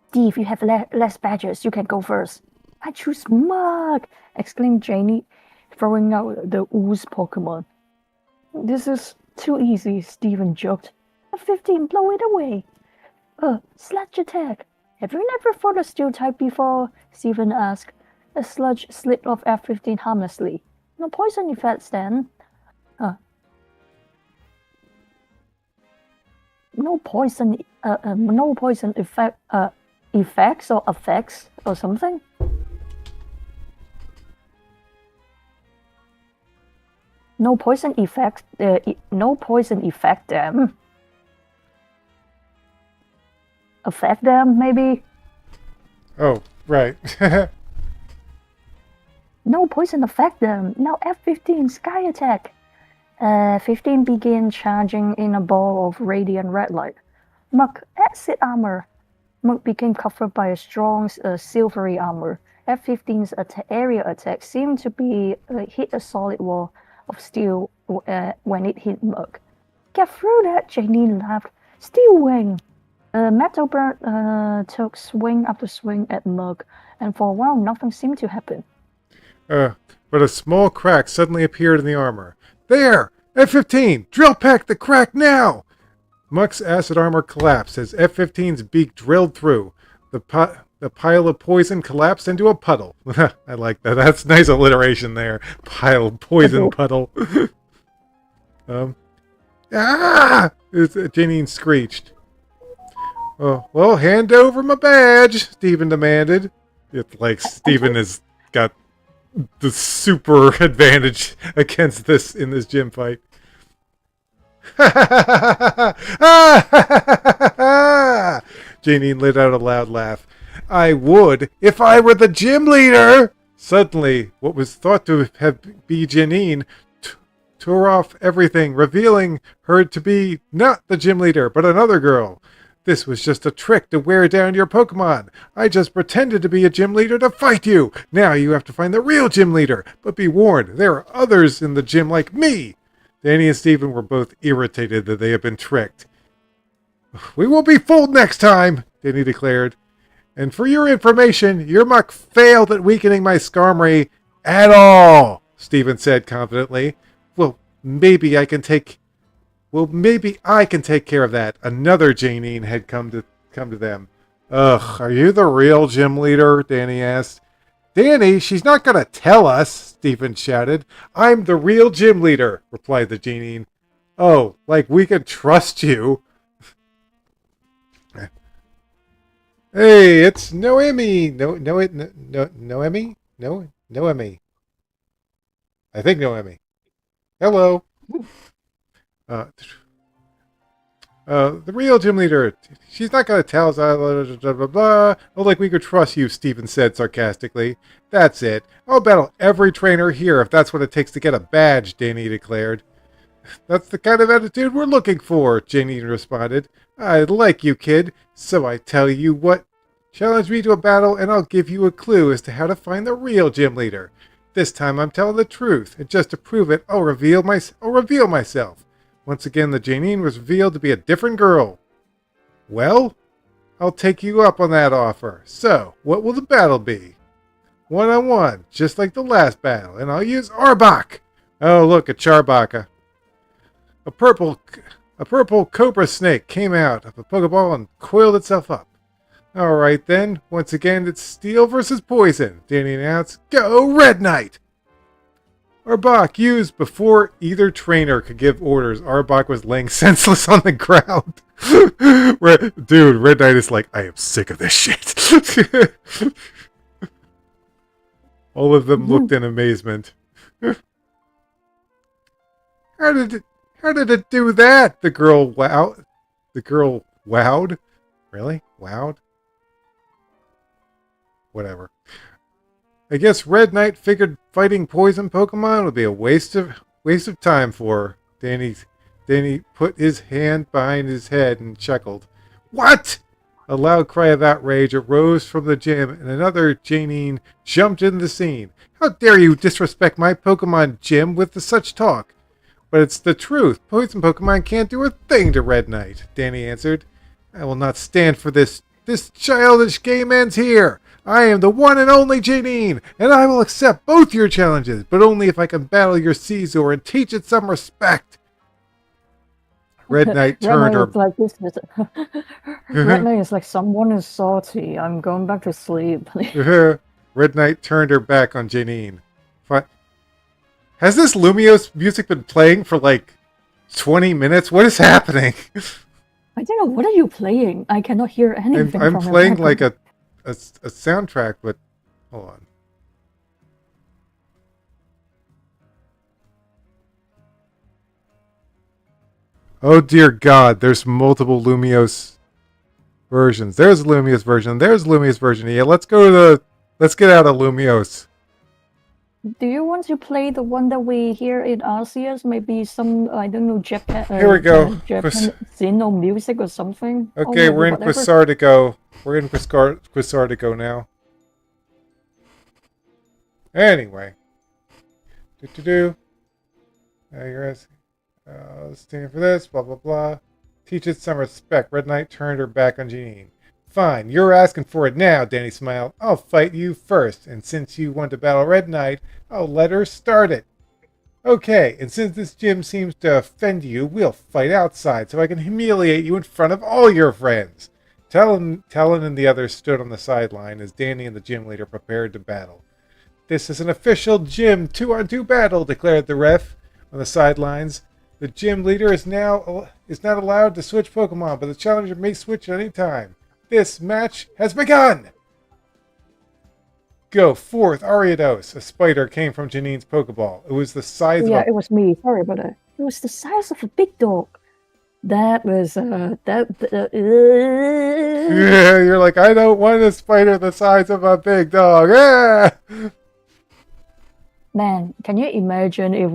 [SPEAKER 2] Steve, you have less badges. You can go first. I choose Mug, exclaimed Janie, throwing out the ooze Pokemon. This is too easy, Steven joked. F15, blow it away. Sludge attack. Have you never fought a steel type before? Steven asked. The sludge slipped off F15 harmlessly. No poison effects then. No poison effects or something. No poison effect. No poison effect them. Affect them, maybe.
[SPEAKER 1] Oh, right.
[SPEAKER 2] No poison affect them. Now F15 Sky Attack. 15 began charging in a ball of radiant red light. Mug Acid Armor. Mug became covered by a strong silvery armor. F15's area attack seemed to be hit a solid wall of steel when it hit Mug. Get through that, Janine laughed. Steel Wing. Metal Bird took swing after swing at Mug, and for a while nothing seemed to happen.
[SPEAKER 1] But a small crack suddenly appeared in the armor. There! F-15! Drill pack the crack now! Mug's acid armor collapsed as F-15's beak drilled through. The pile of poison collapsed into a puddle. I like that. That's nice alliteration there. Pile of poison puddle. Janine screeched. Oh, well, hand over my badge, Stephen demanded. It's like Stephen has got the super advantage against this in this gym fight. Janine let out a loud laugh. I would if I were the gym leader. Suddenly, what was thought to be Janine tore off everything, revealing her to be not the gym leader, but another girl. This was just a trick to wear down your Pokemon. I just pretended to be a gym leader to fight you. Now you have to find the real gym leader. But be warned, there are others in the gym like me. Danny and Stephen were both irritated that they had been tricked. We won't be fooled next time, Danny declared. And for your information, your muck failed at weakening my Skarmory at all, Stephen said confidently. Maybe I can take care of that. Another Janine had come to them. Ugh, are you the real gym leader? Danny asked. Danny, she's not going to tell us, Stephen shouted. I'm the real gym leader, replied the Janine. Oh, like we can trust you. Hey, it's Noemi. Noemi? Noemi. I think Noemi. Hello. The real gym leader. She's not going to tell us. Blah, blah, blah. Oh, like we could trust you, Stephen said sarcastically. That's it. I'll battle every trainer here if that's what it takes to get a badge, Danny declared. That's the kind of attitude we're looking for, Janine responded. I like you, kid. So I tell you what. Challenge me to a battle and I'll give you a clue as to how to find the real gym leader. This time I'm telling the truth, and just to prove it, I'll reveal myself. Once again, the Janine was revealed to be a different girl. Well, I'll take you up on that offer. So, what will the battle be? 1-on-1, just like the last battle, and I'll use Arbok. Oh, look, a Charbaka. A purple cobra snake came out of a Pokeball and coiled itself up. Alright then, once again it's steel versus poison, Danny announced. Go Red Knight! Arbok used before either trainer could give orders. Arbok was laying senseless on the ground. Dude, Red Knight is like, I am sick of this shit. All of them looked in amazement. How did it do that? The girl wowed. Really? Wowed? Whatever. I guess Red Knight figured fighting poison Pokemon would be a waste of time for her. Danny put his hand behind his head and chuckled. What? A loud cry of outrage arose from the gym, and another Janine jumped into the scene. How dare you disrespect my Pokemon gym with such talk? But it's the truth. Poison Pokemon can't do a thing to Red Knight, Danny answered. I will not stand for this. This childish game ends here. I am the one and only Janine, and I will accept both your challenges, but only if I can battle your Caesar and teach it some respect. Red Knight turned her...
[SPEAKER 2] Red Knight is like, someone is salty. I'm going back to sleep.
[SPEAKER 1] Red Knight turned her back on Janine. Has this Lumiose music been playing for like 20 minutes? What is happening?
[SPEAKER 2] I don't know. What are you playing? I cannot hear anything.
[SPEAKER 1] I'm playing like a soundtrack, but hold on. Oh dear God, there's multiple Lumiose versions. There's a Lumiose version. There's a Lumiose version. Yeah, let's get out of Lumiose.
[SPEAKER 2] Do you want to play the one that we hear in Arceus? Maybe some, I don't know, Japan.
[SPEAKER 1] Here we go.
[SPEAKER 2] Japan Xeno music or something.
[SPEAKER 1] Okay, we're in Quasartigo. We're in Quasartigo now. Anyway. You're asking. Stand for this, blah, blah, blah. Teach it some respect. Red Knight turned her back on Janine. Fine, you're asking for it now, Danny smiled. I'll fight you first, and since you want to battle Red Knight, I'll let her start it. Okay, and since this gym seems to offend you, we'll fight outside so I can humiliate you in front of all your friends. Talon and the others stood on the sideline as Danny and the gym leader prepared to battle. This is an official gym 2-on-2 battle, declared the ref on the sidelines. The gym leader is not allowed to switch Pokemon, but the challenger may switch at any time. This match has begun! Go forth, Ariados! A spider came from Janine's Pokeball. It was the size of
[SPEAKER 2] it was me. Sorry about that. It was the size of a big dog. That was,
[SPEAKER 1] Yeah, you're like, I don't want a spider the size of a big dog. Yeah!
[SPEAKER 2] Man, can you imagine if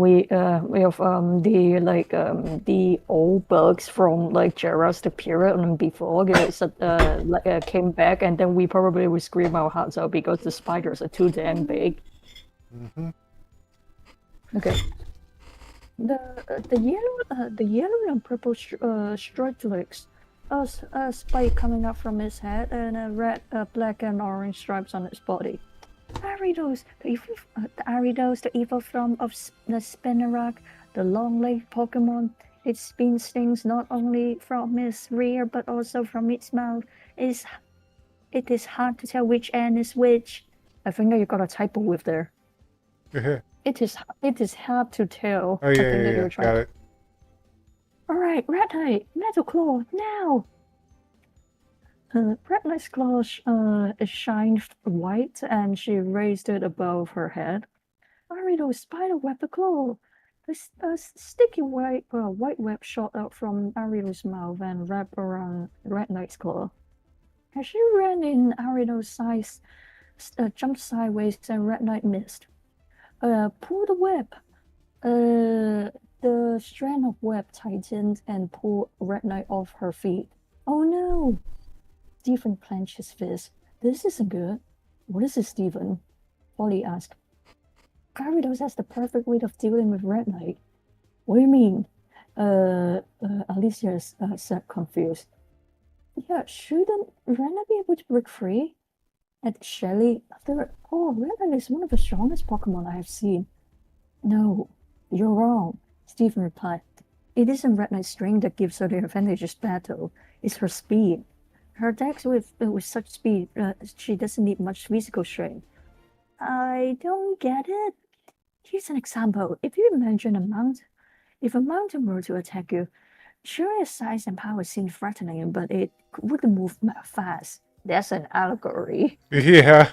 [SPEAKER 2] the old bugs from like Jurassic period and before came back, and then we probably would scream our hearts out because the spiders are too damn big.
[SPEAKER 1] Mm-hmm.
[SPEAKER 2] Okay. The yellow and purple striped legs, a spike coming up from his head, and a red, black, and orange stripes on his body. Aridos, the evil form of the Spinarak, the long-legged Pokemon. Its spin stings not only from its rear but also from its mouth. It is hard to tell which end is which. I think that you got a typo with there. It is hard to tell.
[SPEAKER 1] Oh, yeah. Got it.
[SPEAKER 2] Alright, Red Knight, Metal Claw, now! Red Knight's claw shined white, and she raised it above her head. Arido spiderweb the claw! A sticky white web shot out from Arido's mouth and wrapped around Red Knight's claw. As she ran in, Arido's size jumped sideways and Red Knight missed. Pull the web! The strand of web tightened and pulled Red Knight off her feet. Oh no! Stephen clenched his fist. This isn't good. What is it, Stephen? Polly asked. Gyarados has the perfect way of dealing with Red Knight. What do you mean? Alicia said, confused. Yeah, shouldn't Red Knight be able to break free? And Shelly, Red Knight is one of the strongest Pokemon I have seen. No, you're wrong, Stephen replied. It isn't Red Knight's strength that gives her the advantage in battle. It's her speed. Her attacks with such speed, she doesn't need much physical strength. I don't get it. Here's an example. If you imagine if a mountain were to attack you, sure its size and power seem threatening, but it wouldn't move fast. That's an allegory.
[SPEAKER 1] Yeah.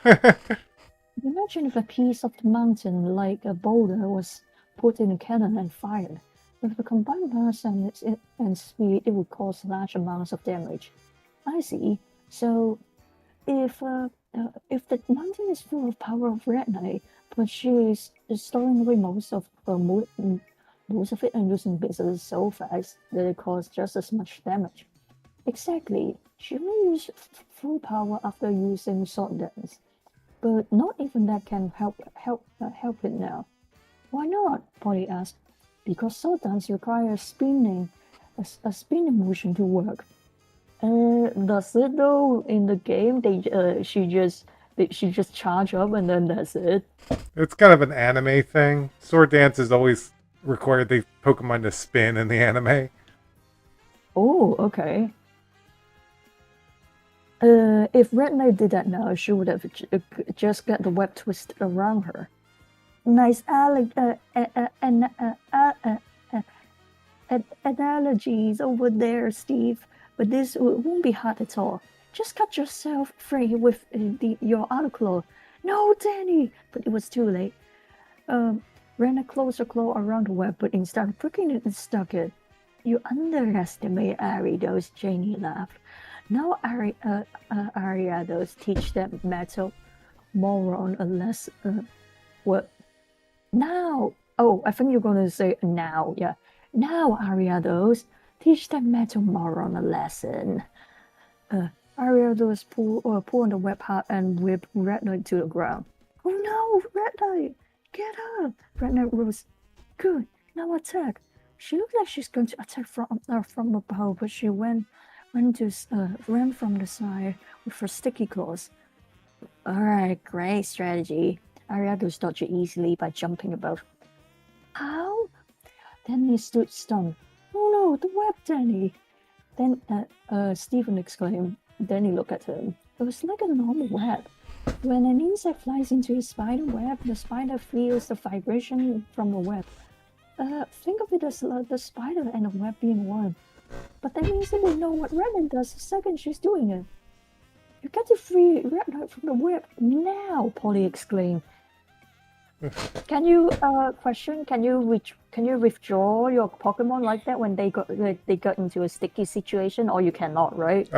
[SPEAKER 2] Imagine if a piece of the mountain, like a boulder, was put in a cannon and fired. With the combined mass and speed, it would cause large amounts of damage. I see. So, if the mountain is full of power of Red Knight, but she is storing away most of it and losing bits so fast that it causes just as much damage. Exactly. She only used full power after using Sword Dance, but not even that can help it now. Why not? Polly asked. Because Sword Dance requires spinning motion to work. Does it though? In the game, she just charge up and then that's it.
[SPEAKER 1] It's kind of an anime thing. Sword Dance is always required the Pokemon to spin in the anime.
[SPEAKER 2] Oh, okay. If Red Knight did that now, she would have just got the web twisted around her. Nice analogies over there, Steve. But this won't be hard at all. Just cut yourself free with your other claw. No, Danny! But it was too late. Ran a closer claw around the web, but instead of pricking it, stuck it. You underestimate Ariados, Janie laughed. Now Ariados teach that metal moron a lesson. What? Now! Oh, I think you're going to say now, yeah. Now, Ariados, teach that metal moron a lesson. Ariados pulled on the web hard and whipped Red Knight to the ground. Oh no, Red Knight! Get up! Red Knight rose. Good, now attack. She looked like she's going to attack from above, but she ran from the side with her sticky claws. Alright, great strategy. Ariados dodged it easily by jumping above. How? Danny stood stunned. Oh no, the web, Danny! Then Stephen exclaimed. Danny looked at him. It was like a normal web. When an insect flies into a spider web, the spider feels the vibration from the web. Think of it as the spider and the web being one. But that means it will know what Red Knight does the second she's doing it. You get to free Red Knight from the web now, Polly exclaimed. Can you Can you withdraw your Pokemon like that when they got into a sticky situation, or you cannot, right?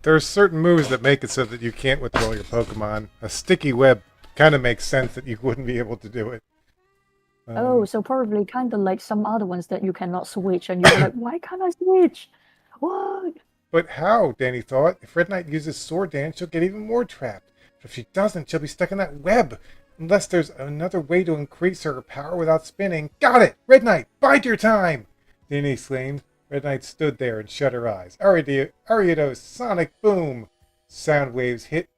[SPEAKER 1] There's certain moves that make it so that you can't withdraw your Pokemon. A sticky web kind of makes sense that you wouldn't be able to do it.
[SPEAKER 2] So probably kind of like some other ones that you cannot switch, and you're like, why can't I switch? What?
[SPEAKER 1] But how? Danny thought. If Red Knight uses Sword Dance, she'll get even more trapped. If she doesn't, she'll be stuck in that web. Unless there's another way to increase her power without spinning. Got it! Red Knight, bide your time! Danny exclaimed. Red Knight stood there and shut her eyes. Ariado's sonic boom! Sound waves hit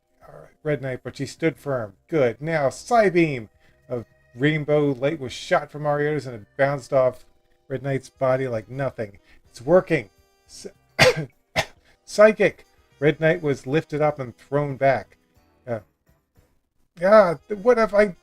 [SPEAKER 1] Red Knight, but she stood firm. Good. Now, Psybeam! A rainbow light was shot from Ariado's and it bounced off Red Knight's body like nothing. It's working! Psychic! Red Knight was lifted up and thrown back. What have I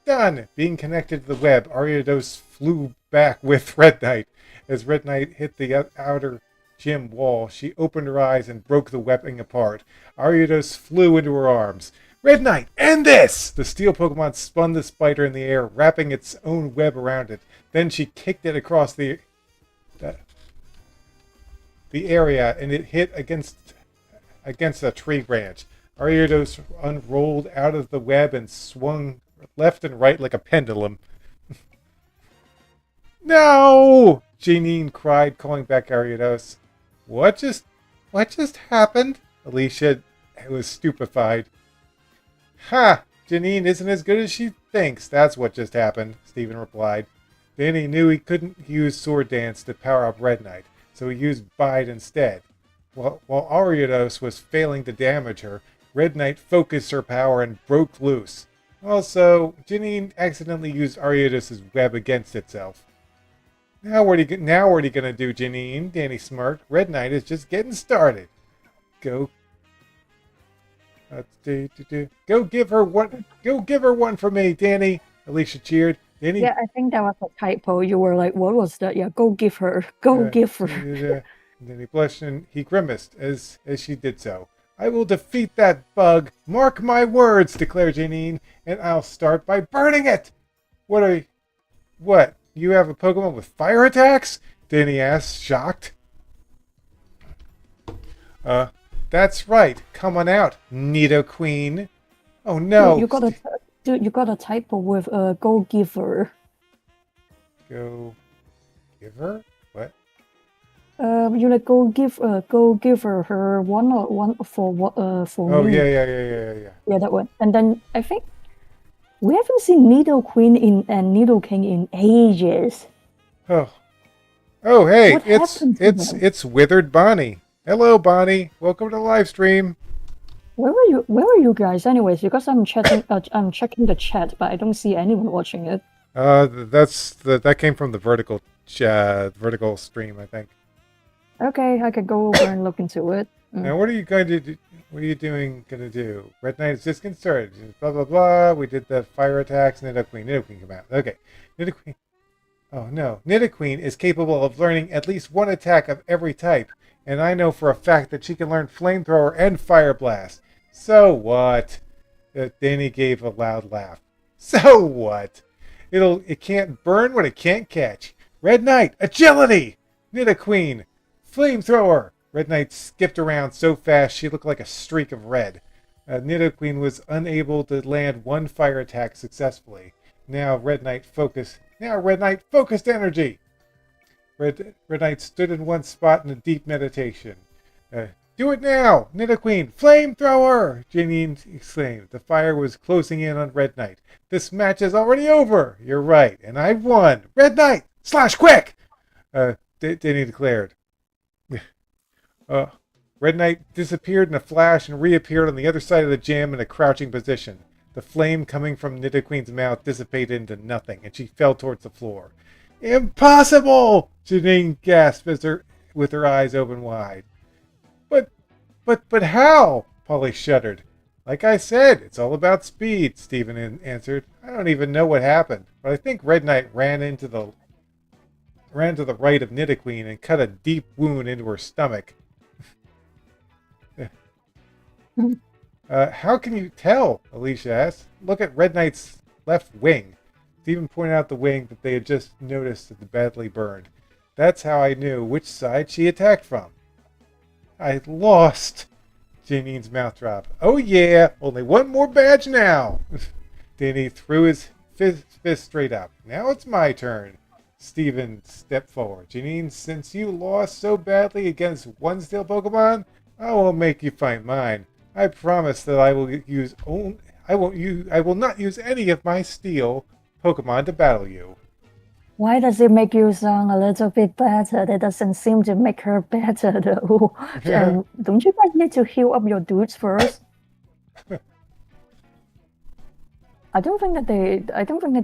[SPEAKER 1] done? Being connected to the web, Ariados flew back with Red Knight. As Red Knight hit the outer gym wall, she opened her eyes and broke the webbing apart. Ariados flew into her arms. Red Knight, end this! The steel Pokemon spun the spider in the air, wrapping its own web around it. Then she kicked it across the area, and it hit against a tree branch. Ariados unrolled out of the web and swung left and right like a pendulum. No! Janine cried, calling back Ariados. What just happened? Alicia was stupefied. Ha! Janine isn't as good as she thinks. That's what just happened, Stephen replied. Danny knew he couldn't use Sword Dance to power up Red Knight, so he used Bide instead. While Ariados was failing to damage her, Red Knight focused her power and broke loose. Also, Janine accidentally used Ariados' web against itself. Now what are you gonna do, Janine? Danny smirked. Red Knight is just getting started. Go give her one. Go give her one for me, Danny. Alicia cheered. Danny.
[SPEAKER 2] Yeah, I think that was a typo. You were like, what was that? Yeah, go give her. Go give her.
[SPEAKER 1] And then he blushed and he grimaced as she did so. I will defeat that bug. Mark my words, declared Janine, and I'll start by burning it. What? You have a Pokemon with fire attacks? Danny asked, shocked. That's right. Come on out, Nidoqueen. Oh no.
[SPEAKER 2] You got a typo with go giver.
[SPEAKER 1] Go giver? What?
[SPEAKER 2] You like go give her one for me.
[SPEAKER 1] Oh yeah.
[SPEAKER 2] Yeah, that one. And then I think we haven't seen Nidoqueen and Nidoking in ages.
[SPEAKER 1] Oh hey, it's Withered Bonnie. Hello Bonnie, welcome to the live stream.
[SPEAKER 2] Where were you guys anyways? Because I'm checking the chat, but I don't see anyone watching it.
[SPEAKER 1] That came from the vertical stream, I think.
[SPEAKER 2] Okay, I could go over and look into it.
[SPEAKER 1] Now, what are you going to do? What are you going to do? Red Knight is disconcerted. Blah blah blah. We did the fire attacks. Nidoqueen come out. Okay, Nidoqueen. Oh no, Nidoqueen is capable of learning at least one attack of every type, and I know for a fact that she can learn Flamethrower and Fire Blast. So what? Danny gave a loud laugh. So what? It can't burn what it can't catch. Red Knight, agility! Nidoqueen, Flamethrower! Red Knight skipped around so fast she looked like a streak of red. Nidoqueen was unable to land one fire attack successfully. Now Red Knight focused energy! Red Knight stood in one spot in a deep meditation. Do it now! Nidoqueen, Flamethrower! Janine exclaimed. The fire was closing in on Red Knight. This match is already over! You're right, and I've won! Red Knight! Slash quick! Danny declared. Red Knight disappeared in a flash and reappeared on the other side of the gym in a crouching position. The flame coming from Nidoqueen's mouth dissipated into nothing, and she fell towards the floor. Impossible! Janine gasped with her eyes open wide. But how? Polly shuddered. Like I said, it's all about speed, Stephen answered. I don't even know what happened, but I think Red Knight ran to the right of Nidoqueen and cut a deep wound into her stomach. How can you tell? Alicia asked. Look at Red Knight's left wing. Stephen pointed out the wing that they had just noticed that badly burned. That's how I knew which side she attacked from. I lost. Janine's mouth dropped. Oh yeah, only one more badge now. Danny threw his fist straight up. Now it's my turn. Stephen stepped forward. Janine, since you lost so badly against one steel Pokemon, I won't make you fight mine. I promise that I I will not use any of my steel Pokemon to battle you.
[SPEAKER 2] Why does it make you sound a little bit better? That doesn't seem to make her better though. And don't you guys need to heal up your dudes first? I don't think that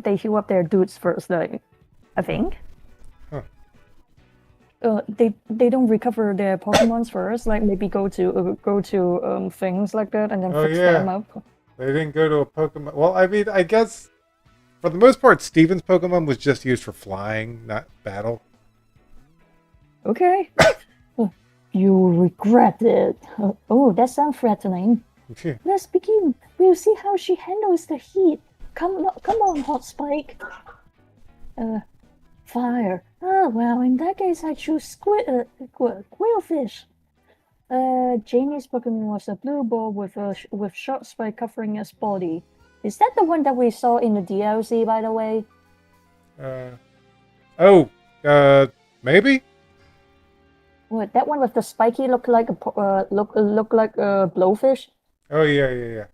[SPEAKER 2] they heal up their dudes first, though. I think.
[SPEAKER 1] Huh.
[SPEAKER 2] They don't recover their Pokemons first, like maybe go to things like that and then fix them up.
[SPEAKER 1] They didn't go to a Pokemon. Well, I mean, I guess for the most part, Steven's Pokemon was just used for flying, not battle.
[SPEAKER 2] Okay. You regret it. Oh, that sounds threatening. Let's begin. We'll see how she handles the heat. Come on, Hot Spike. Fire. Oh, well, in that case, I choose Quillfish. Janie's Pokemon was a blue ball with short spike covering its body. Is that the one that we saw in the DLC, by the way?
[SPEAKER 1] Maybe?
[SPEAKER 2] What, that one with the spiky look like a blowfish?
[SPEAKER 1] Oh, yeah.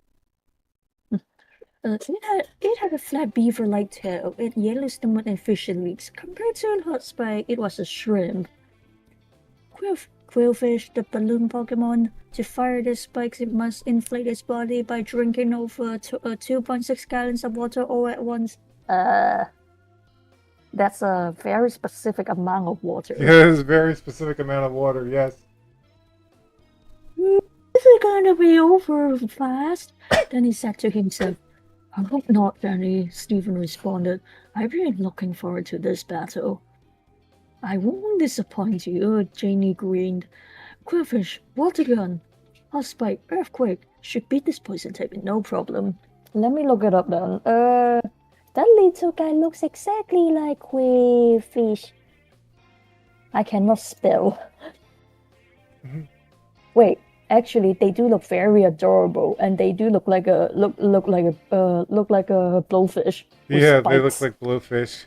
[SPEAKER 2] It had a flat beaver-like tail and yellow stomach and fishy legs. Compared to a hot spike, it was a shrimp. Quillfish, the balloon Pokemon. To fire the spikes, it must inflate its body by drinking over 2.6 gallons of water all at once. That's a very specific amount of water.
[SPEAKER 1] Yeah, it's a very specific amount of water, yes.
[SPEAKER 2] This is gonna be over fast. Then he said to himself, I hope not, Jenny, Stephen responded. I've been looking forward to this battle. I won't disappoint you, Janie grinned. Quillfish, water gun, hot spike, earthquake. Should beat this poison type with no problem. Let me look it up then. That little guy looks exactly like Quillfish. I cannot spell. Wait. Actually, they do look very adorable, and they do look like a blowfish.
[SPEAKER 1] Yeah, they look like blowfish.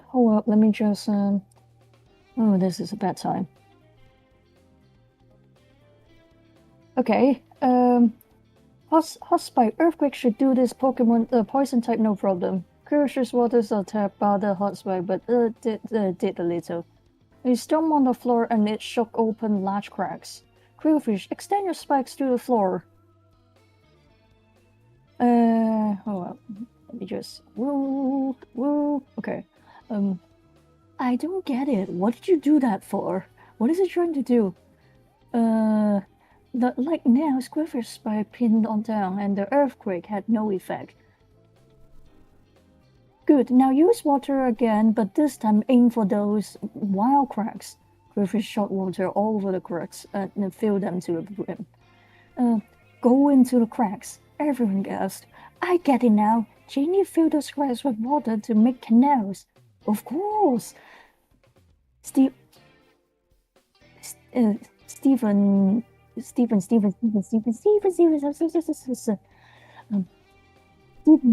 [SPEAKER 2] Hold up, let me just. Oh, this is a bad time. Okay. Hot spike, earthquake should do this Pokemon poison type no problem. Curious waters are tapped by the hot spike, but did a little. A stone on the floor and it shook open large cracks. Quillfish, extend your spikes to the floor. Hold up. Let me just woo. Okay. I don't get it. What did you do that for? What is it trying to do? Like now, Quillfish spike pinned on down and the earthquake had no effect. Good, now use water again, but this time aim for those wild cracks. Quillfish shot water all over the cracks and filled them to the brim. Go into the cracks. Everyone gasped. I get it now. Janie filled those cracks with water to make canals. Of course. Stephen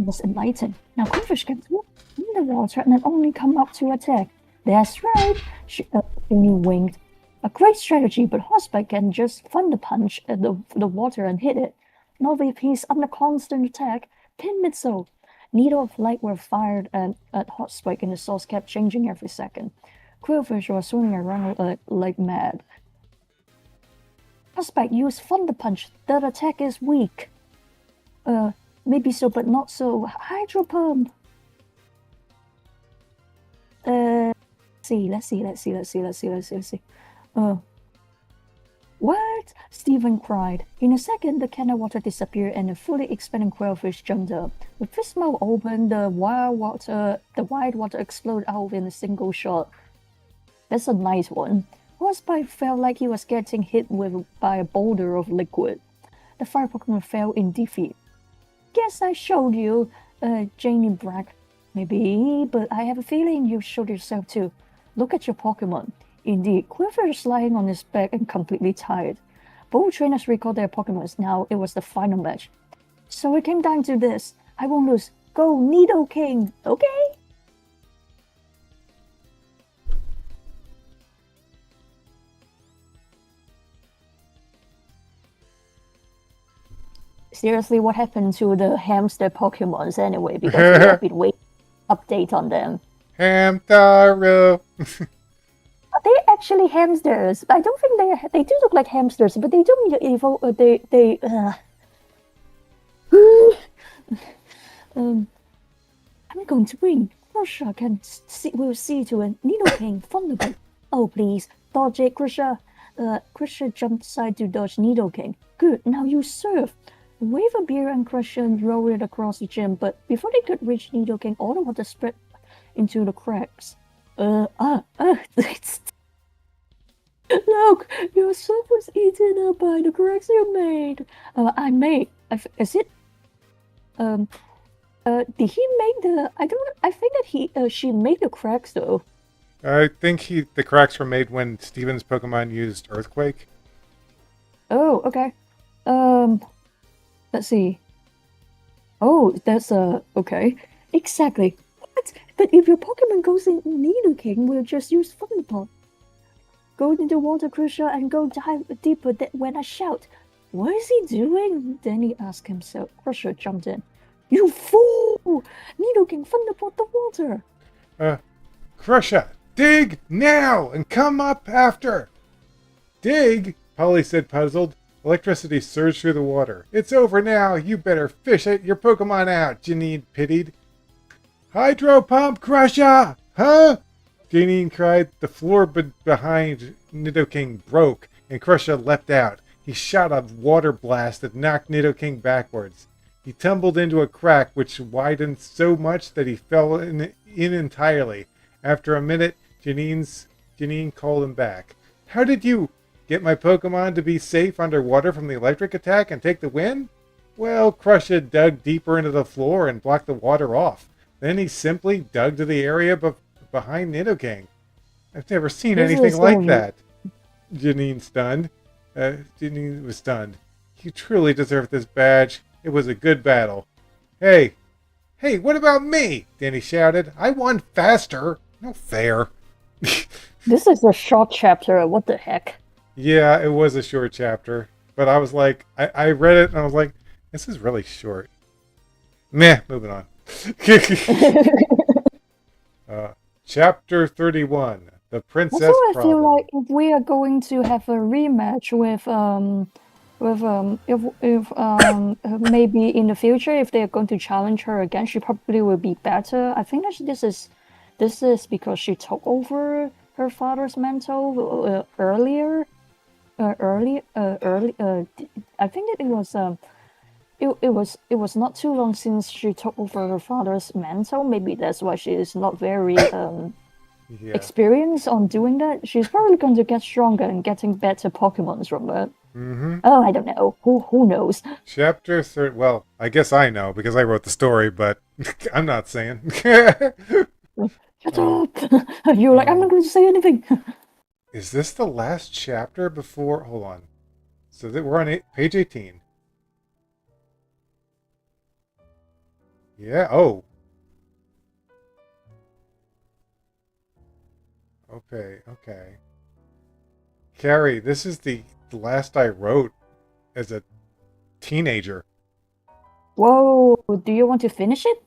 [SPEAKER 2] was enlightened. Now Quillfish can swim in the water and then only come up to attack. That's right, Janie winked. A great strategy, but Hotspike can just thunder punch at the water and hit it. Not if he's under constant attack. Pin missile. Needle of light were fired at Hotspike and the source kept changing every second. Quillfish was swimming around like mad. Hotspike used thunder punch. That attack is weak. Maybe so, but not so. Hydro pump. Let's see. What? Stephen cried. In a second, the can of water disappeared and a fully expanding Quillfish jumped up. With his mouth open, the wide water exploded out in a single shot. That's a nice one. Hotspike felt like he was getting hit by a boulder of liquid. The fire Pokemon fell in defeat. Guess I showed you, Janie bragged. Maybe, but I have a feeling you showed yourself too. Look at your Pokemon. Indeed, Quillfish is lying on his back and completely tired. Both trainers recalled their Pokemons. Now it was the final match. So it came down to this. I won't lose. Go, Nidoking! Okay? Seriously, what happened to the hamster Pokemons anyway? Because we have been waiting update on them.
[SPEAKER 1] Hamtaro.
[SPEAKER 2] Are they actually hamsters? I don't think they do look like hamsters, but they don't evolve. I'm going to bring Crusher will see to a Nidoking Thunderbolt. Oh please, dodge it, Crusher. Crusher jumped aside to dodge Nidoking. Good, now you serve. Wave a beer and Crusher roll it across the gym, but before they could reach Nidoking, all the water spread into the cracks. Look, your soup was eaten up by the cracks you made. I made. Is it? Did he make the? I think that she made the cracks though.
[SPEAKER 1] I think the cracks were made when Steven's Pokemon used Earthquake.
[SPEAKER 2] Oh, okay. Let's see. Oh, that's okay. Exactly. What? But if your Pokemon goes in Nidoking, we'll just use Thunderbolt. Go into water, Crusher, and go dive deeper when I shout. What is he doing? Then he asked himself. Crusher jumped in. You fool! Nidoking Thunderbolt the water.
[SPEAKER 1] Crusher, dig now and come up after. Dig? Polly said, puzzled. Electricity surged through the water. It's over now. You better fish your Pokemon out, Janine pitied. Hydro pump, Crusher! Huh? Janine cried. The floor behind Nidoking broke, and Crusher leapt out. He shot a water blast that knocked Nidoking backwards. He tumbled into a crack which widened so much that he fell in entirely. After a minute, Janine called him back. How did you get my Pokemon to be safe underwater from the electric attack and take the win? Well, Crusher dug deeper into the floor and blocked the water off. Then he simply dug to the area behind Nidoking. I've never seen anything like that. Janine was stunned. You truly deserve this badge. It was a good battle. Hey, what about me? Danny shouted. I won faster. No fair.
[SPEAKER 2] This is a short chapter. What the heck?
[SPEAKER 1] Yeah, it was a short chapter. But I was like, I read it and I was like, this is really short. Meh, moving on. Chapter 31. The Princess
[SPEAKER 2] I
[SPEAKER 1] Problem.
[SPEAKER 2] feel like if we are going to have a rematch if maybe in the future if they are going to challenge her again, she probably will be better. I think that this is because she took over her father's mantle earlier. I think that it was not too long since she took over her father's mantle. Maybe that's why she is not very experienced on doing that. She's probably going to get stronger and getting better Pokemons from it.
[SPEAKER 1] Mm-hmm.
[SPEAKER 2] Oh, I don't know. Who knows?
[SPEAKER 1] Chapter 30. Well, I guess I know because I wrote the story, but I'm not saying.
[SPEAKER 2] Shut up! You're like, I'm not going to say anything.
[SPEAKER 1] Is this the last chapter before? Hold on. So we're on page 18. Yeah. Oh. Okay. Carrie, this is the last I wrote as a teenager.
[SPEAKER 2] Whoa, do you want to finish it?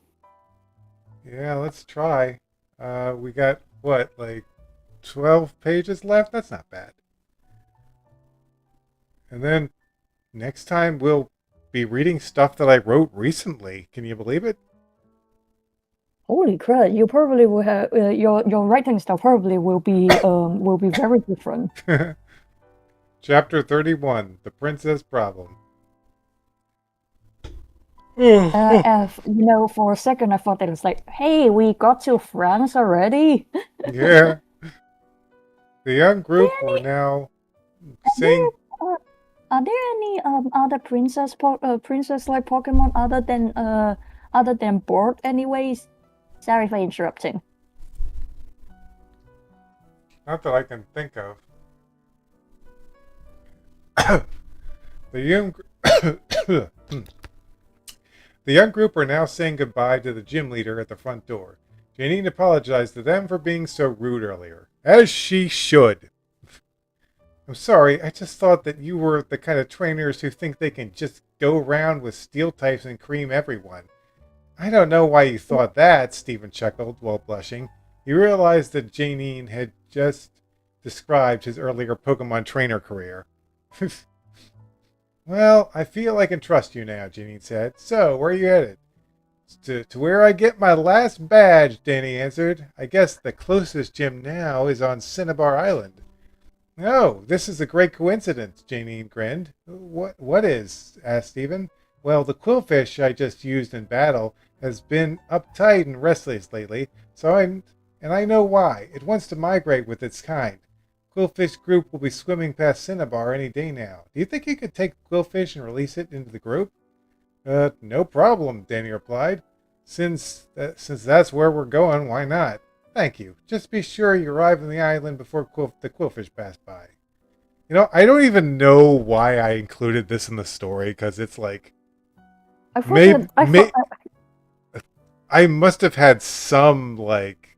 [SPEAKER 1] Yeah, let's try. We got, what, like 12 pages left? That's not bad. And then next time we'll be reading stuff that I wrote recently. Can you believe it?
[SPEAKER 2] Holy crap! You probably will have your writing style probably will be very different.
[SPEAKER 1] Chapter 31: The Princess Problem.
[SPEAKER 2] For a second I thought that it was like, hey, we got to France already.
[SPEAKER 1] Yeah. The young group were now saying.
[SPEAKER 2] Are there any other princess-like Pokemon other than Board? Anyways, sorry for interrupting.
[SPEAKER 1] Not that I can think of. The young group are now saying goodbye to the gym leader at the front door. Janine apologized to them for being so rude earlier, as she should. I'm sorry, I just thought that you were the kind of trainers who think they can just go around with steel types and cream everyone. I don't know why you thought that, Stephen chuckled while blushing. He realized that Janine had just described his earlier Pokemon trainer career. Well, I feel I can trust you now, Janine said. So, where are you headed? To where I get my last badge, Danny answered. I guess the closest gym now is on Cinnabar Island. Oh, this is a great coincidence, Janine grinned. What is? Asked Stephen. Well, the quillfish I just used in battle has been uptight and restless lately, and I know why. It wants to migrate with its kind. Quillfish group will be swimming past Cinnabar any day now. Do you think you could take Quillfish and release it into the group? No problem, Danny replied. Since that's where we're going, why not? Thank you. Just be sure you arrive on the island before the quillfish pass by. You know, I don't even know why I included this in the story, because it's like... I must have had some, like...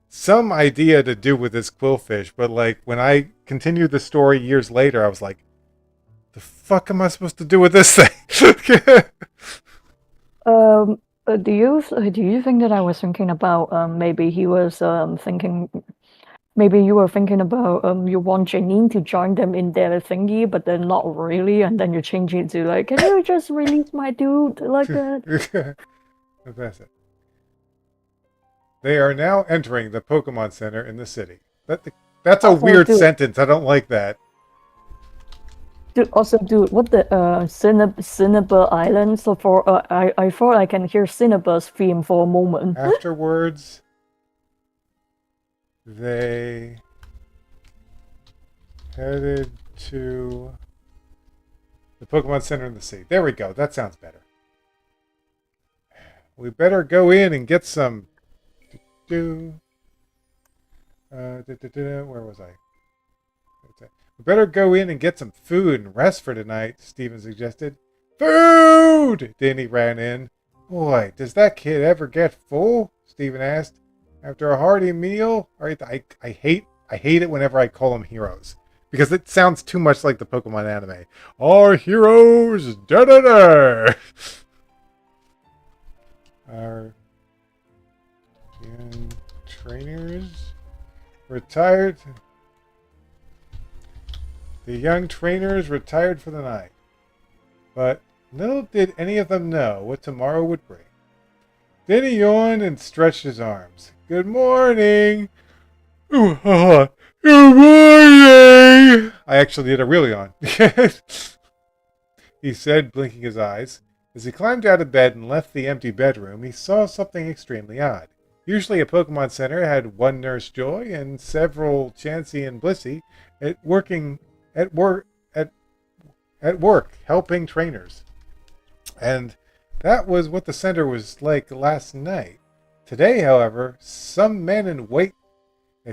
[SPEAKER 1] some idea to do with this quillfish, but, like, when I continued the story years later, I was like, the fuck am I supposed to do with this thing?
[SPEAKER 2] Do you think that I was thinking about maybe he was thinking maybe you were thinking about you want Janine to join them in their thingy, but then not really, and then you change it to like, can you just release my dude like that?
[SPEAKER 1] That's it. They are now entering the Pokemon Center in the city. That's a weird sentence. I don't like that.
[SPEAKER 2] Dude, what the Cinnabar Island? So for I thought I can hear Cinnabar's theme for a moment.
[SPEAKER 1] Afterwards, they headed to the Pokemon Center in the city. There we go. That sounds better. We better go in and get some. Where was I? We better go in and get some food and rest for tonight, Steven suggested. Food! Danny ran in. Boy, does that kid ever get full? Steven asked. After a hearty meal, I hate it whenever I call them heroes. Because it sounds too much like the Pokemon anime. Our heroes, da-da-da! Our young trainers retired. The young trainers retired for the night. But little did any of them know what tomorrow would bring. Danny yawned and stretched his arms. Good morning! Good morning! I actually did a real yawn. He said, blinking his eyes. As he climbed out of bed and left the empty bedroom, he saw something extremely odd. Usually a Pokemon Center had one Nurse Joy and several Chansey and Blissey at work helping trainers. And that was what the center was like last night. Today, however, some men in white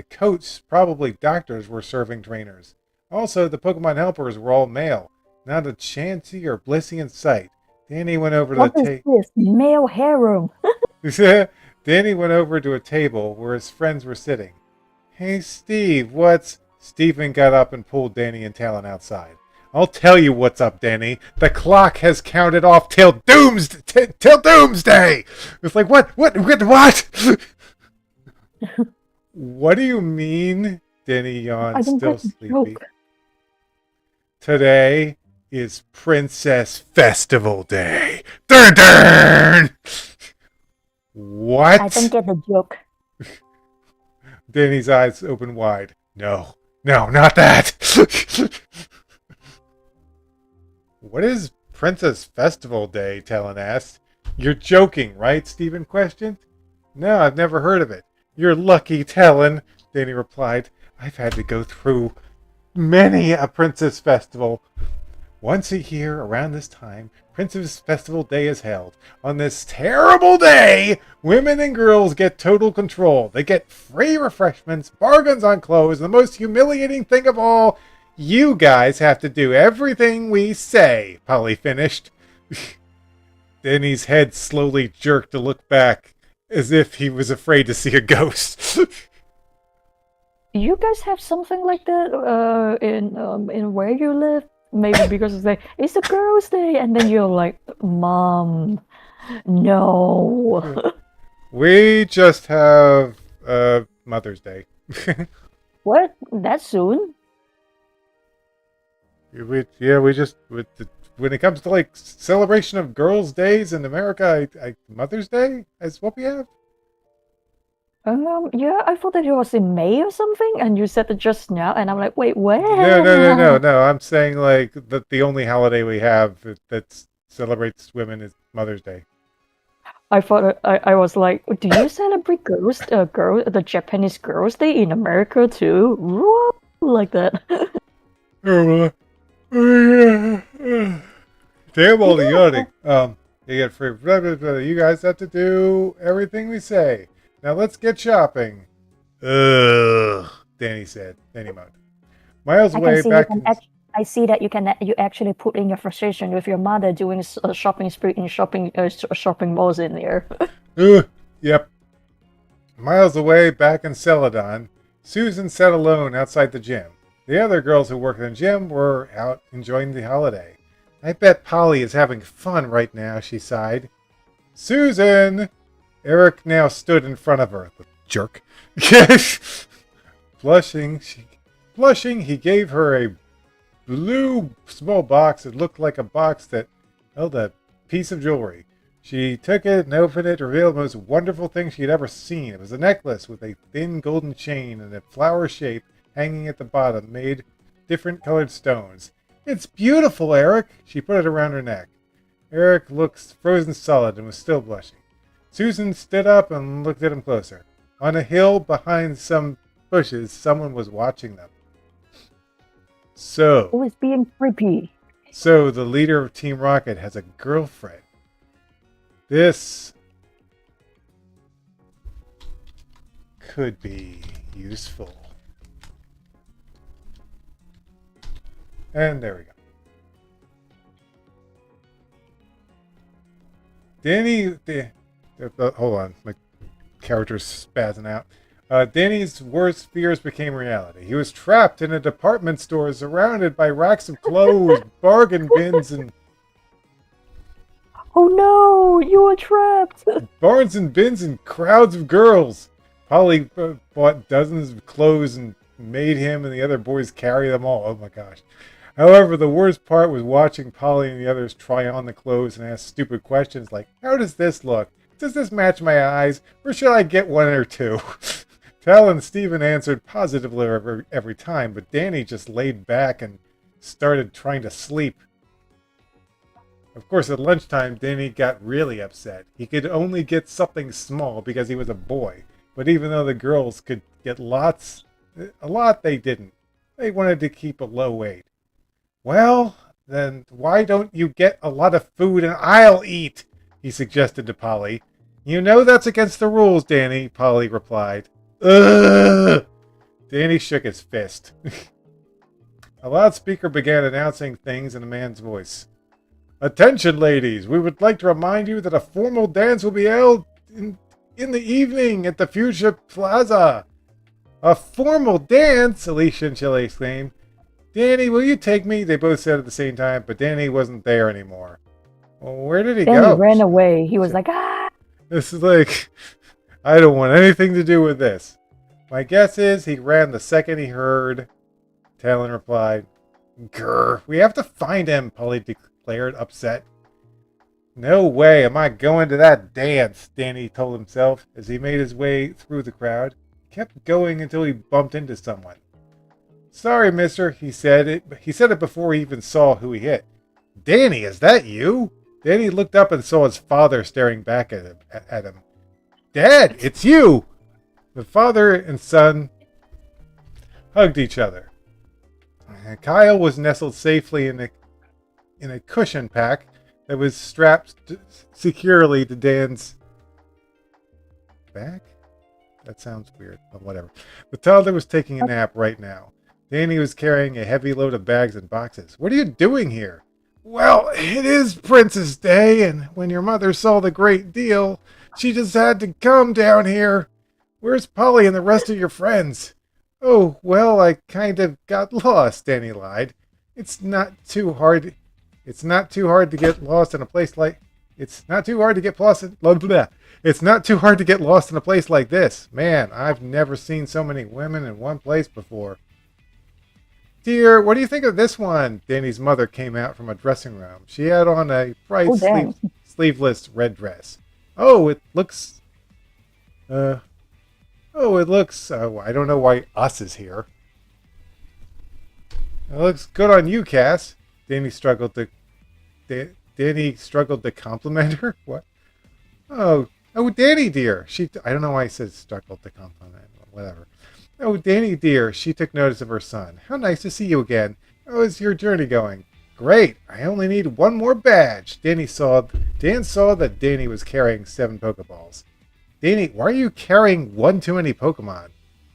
[SPEAKER 1] coats, probably doctors, were serving trainers. Also, the Pokemon helpers were all male. Not a Chansey or Blissey in sight. Danny went over to the table.
[SPEAKER 2] What is this? Male harem.
[SPEAKER 1] Danny went over to a table where his friends were sitting. Hey, Steve, what's... Stephen got up and pulled Danny and Talon outside. I'll tell you what's up, Danny. The clock has counted off till doomsday. It's like, what? What? What do you mean? Danny yawned, still sleepy. Today is Princess Festival Day. Dun dun! What?
[SPEAKER 2] I don't get the joke.
[SPEAKER 1] Danny's eyes opened wide. No, not that. What is Princess Festival Day? Talon asked. You're joking, right? Stephen questioned. No, I've never heard of it. You're lucky, Talon, Danny replied. I've had to go through many a Princess Festival. Once a year, around this time, Princess Festival Day is held. On this terrible day, women and girls get total control. They get free refreshments, bargains on clothes, and the most humiliating thing of all, you guys have to do everything we say, Polly finished. Danny's head slowly jerked to look back, as if he was afraid to see a ghost.
[SPEAKER 2] you guys have something like that in where you live? Maybe because it's a girls' day, and then you're like, Mom, no.
[SPEAKER 1] We just have Mother's Day.
[SPEAKER 2] What? That soon?
[SPEAKER 1] We just when it comes to like celebration of girls' days in America, Mother's Day is what we have.
[SPEAKER 2] Yeah, I thought that it was in May or something, and you said it just now, and I'm like, wait,
[SPEAKER 1] No, no, no, no,
[SPEAKER 2] when?
[SPEAKER 1] no. I'm saying like that the only holiday we have that celebrates women is Mother's Day.
[SPEAKER 2] I thought I was like, do you celebrate the Japanese Girls' Day in America too? What? Like that?
[SPEAKER 1] Oh, damn all the
[SPEAKER 2] Yeah.
[SPEAKER 1] yawning. You get free. Blah, blah, blah. You guys have to do everything we say. Now let's get shopping. Ugh, Danny said. Danny moaned. Miles
[SPEAKER 2] I can
[SPEAKER 1] away,
[SPEAKER 2] see you
[SPEAKER 1] back
[SPEAKER 2] can
[SPEAKER 1] in.
[SPEAKER 2] I see that you actually put in your frustration with your mother doing a shopping spree in shopping malls in there.
[SPEAKER 1] Yep. Miles away, back in Celadon, Susan sat alone outside the gym. The other girls who worked in the gym were out enjoying the holiday. I bet Polly is having fun right now, she sighed. Susan! Eric now stood in front of her. The jerk. Blushing, he gave her a blue small box that looked like a box that held a piece of jewelry. She took it and opened it to reveal the most wonderful thing she had ever seen. It was a necklace with a thin golden chain and a flower shape hanging at the bottom, made different colored stones. It's beautiful, Eric. She put it around her neck. Eric looked frozen solid and was still blushing. Susan stood up and looked at him closer. On a hill behind some bushes, someone was watching them. So,
[SPEAKER 2] Always being creepy.
[SPEAKER 1] so the leader of Team Rocket has a girlfriend. This could be useful. And there we go. Hold on, my character's spazzing out. Danny's worst fears became reality. He was trapped in a department store surrounded by racks of clothes, bargain bins, and
[SPEAKER 2] Oh no, you were trapped.
[SPEAKER 1] barns and bins and crowds of girls. Polly bought dozens of clothes and made him and the other boys carry them all. Oh my gosh. However, the worst part was watching Polly and the others try on the clothes and ask stupid questions like, how does this look? Does this match my eyes? Or should I get one or two? Tal and Steven answered positively every time, but Danny just laid back and started trying to sleep. Of course, at lunchtime, Danny got really upset. He could only get something small because he was a boy. But even though the girls could get a lot they didn't. They wanted to keep a low weight. Well, then why don't you get a lot of food and I'll eat? He suggested to Polly. You know that's against the rules, Danny, Polly replied. Ugh! Danny shook his fist. A loudspeaker began announcing things in a man's voice. Attention, ladies! We would like to remind you that a formal dance will be held in the evening at the Fuchsia Plaza. A formal dance? Alicia and Shelley exclaimed. Danny, will you take me? They both said at the same time, but Danny wasn't there anymore. Well, where did he
[SPEAKER 2] Then he
[SPEAKER 1] go?
[SPEAKER 2] ran away. He was like, ah.
[SPEAKER 1] This is like, I don't want anything to do with this. My guess is he ran the second he heard. Talon replied. Grr, we have to find him, Polly declared, upset. No way am I going to that dance, Danny told himself as he made his way through the crowd. He kept going until he bumped into someone. Sorry, mister, he said it. He said it before he even saw who he hit. Danny, is that you? Danny looked up and saw his father staring back at him. Dad, it's you! The father and son hugged each other. Kyle was nestled safely in a cushion pack that was strapped securely to Dan's back? That sounds weird, but whatever. The toddler was taking a nap right now. Danny was carrying a heavy load of bags and boxes. What are you doing here? Well, it is Princess Day, and when your mother saw the great deal, she just had to come down here. Where's Polly and the rest of your friends? Oh, well, I kind of got lost, Danny lied. It's not too hard. It's not too hard to get lost in a place like. It's not too hard to get lost in. Blah, blah, blah. It's not too hard to get lost in a place like this. Man, I've never seen so many women in one place before. Dear, what do you think of this one? Danny's mother came out from a dressing room. She had on a bright
[SPEAKER 2] Oh, damn.
[SPEAKER 1] sleeveless red dress. Oh, it looks. Uh, oh, it looks. I don't know why us is here. It looks good on you, Cass. Danny struggled to. Danny struggled to compliment her. What? Oh, Danny dear. I don't know why I said struggled to compliment. Whatever. Oh, Danny dear. She took notice of her son. How nice to see you again. How is your journey going? Great. I only need one more badge. Dan saw that Danny was carrying 7 Pokeballs. Danny, why are you carrying one too many Pokemon?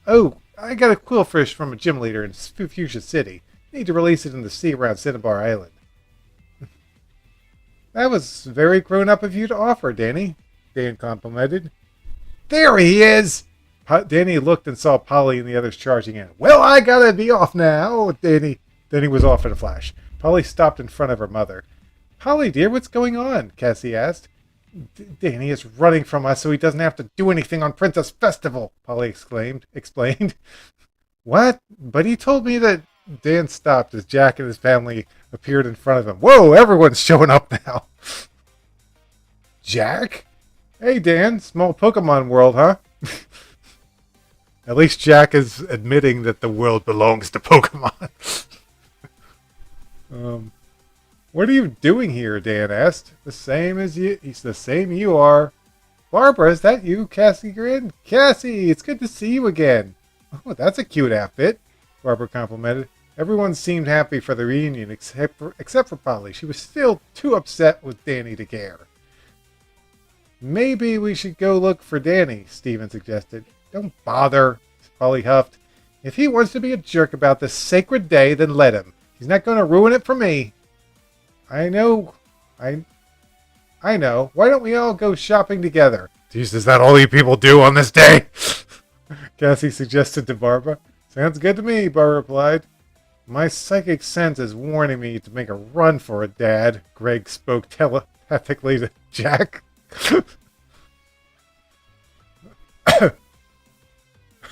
[SPEAKER 1] Oh, I got a quillfish from a gym leader in Fuchsia City. Need to release it in the sea around Cinnabar Island. That was very grown up of you to offer, Danny, Dan complimented. There he is! Danny looked and saw Polly and the others charging in. Well, I gotta be off now. Danny was off in a flash. Polly stopped in front of her mother. Polly, dear, what's going on? Cassie asked. Danny is running from us so he doesn't have to do anything on Princess Festival, Polly explained. What? But he told me that. Dan stopped as Jack and his family appeared in front of him. Whoa, everyone's showing up now. Jack? Hey, Dan, small Pokemon world, huh? At least Jack is admitting that the world belongs to Pokemon. What are you doing here? Dan asked. The same as you. He's the same you are. Barbara, is that you? Cassie grinned. Cassie, it's good to see you again. Oh, that's a cute outfit. Barbara complimented. Everyone seemed happy for the reunion except for Polly. She was still too upset with Danny to care. Maybe we should go look for Danny, Steven suggested. Don't bother, Polly huffed. If he wants to be a jerk about this sacred day, then let him. He's not going to ruin it for me. I know. I know. Why don't we all go shopping together? Jeez, is that all you people do on this day? Cassie suggested to Barbara. Sounds good to me, Barbara replied. My psychic sense is warning me to make a run for it, Dad. Greg spoke telepathically to Jack.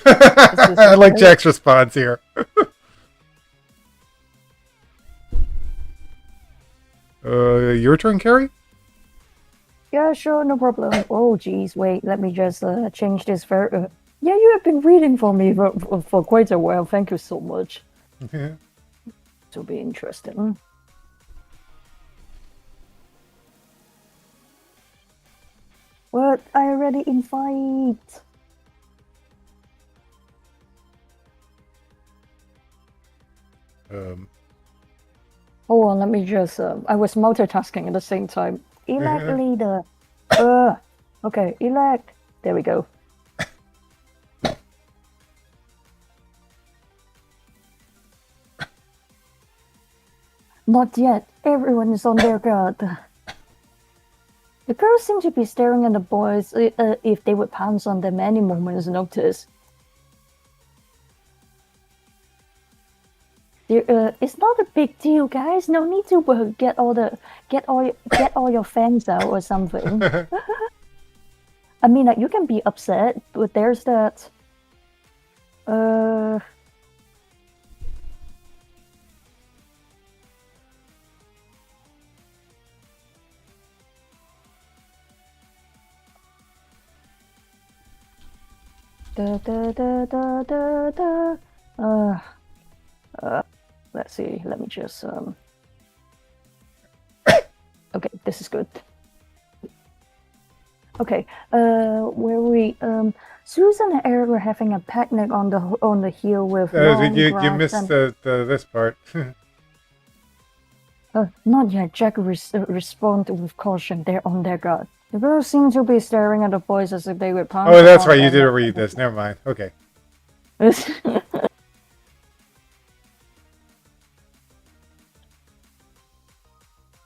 [SPEAKER 1] I like Jack's response here. Your turn, Carrie?
[SPEAKER 2] Yeah, sure, no problem. Oh, geez, wait, let me just change this yeah, you have been reading for me for quite a while. Thank you so much.
[SPEAKER 1] Yeah.
[SPEAKER 2] It'll be interesting. What? I already invite. Hold on, let me just. I was multitasking at the same time. Elect leader. Okay, elect. There we go. Not yet. Everyone is on their guard. The girls seem to be staring at the boys if they would pounce on them any moment's notice. It's not a big deal, guys. No need to get all your fangs out or something. I mean, like, you can be upset, but there's that. Let's see. Let me just Okay, this is good. Okay, where we Susan and Eric were having a picnic on the hill with
[SPEAKER 1] you missed this part.
[SPEAKER 2] Not yet. Jack responded with caution. They're on their guard. The girls seem to be staring at the boys as if they were pounding.
[SPEAKER 1] Oh, that's right. You didn't read this. Never mind. Okay.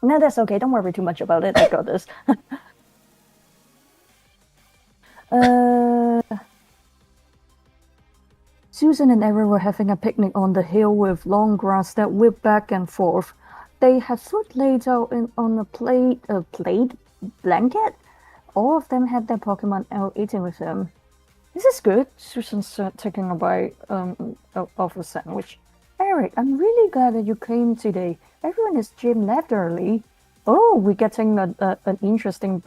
[SPEAKER 2] No, that's okay. Don't worry too much about it. I got this. Susan and Eric were having a picnic on the hill with long grass that whipped back and forth. They had food laid out on a blanket. All of them had their Pokemon out eating with them. This is good, Susan said, taking a bite of a sandwich. Eric, I'm really glad that you came today. Everyone at gym left early. Oh, we're getting an interesting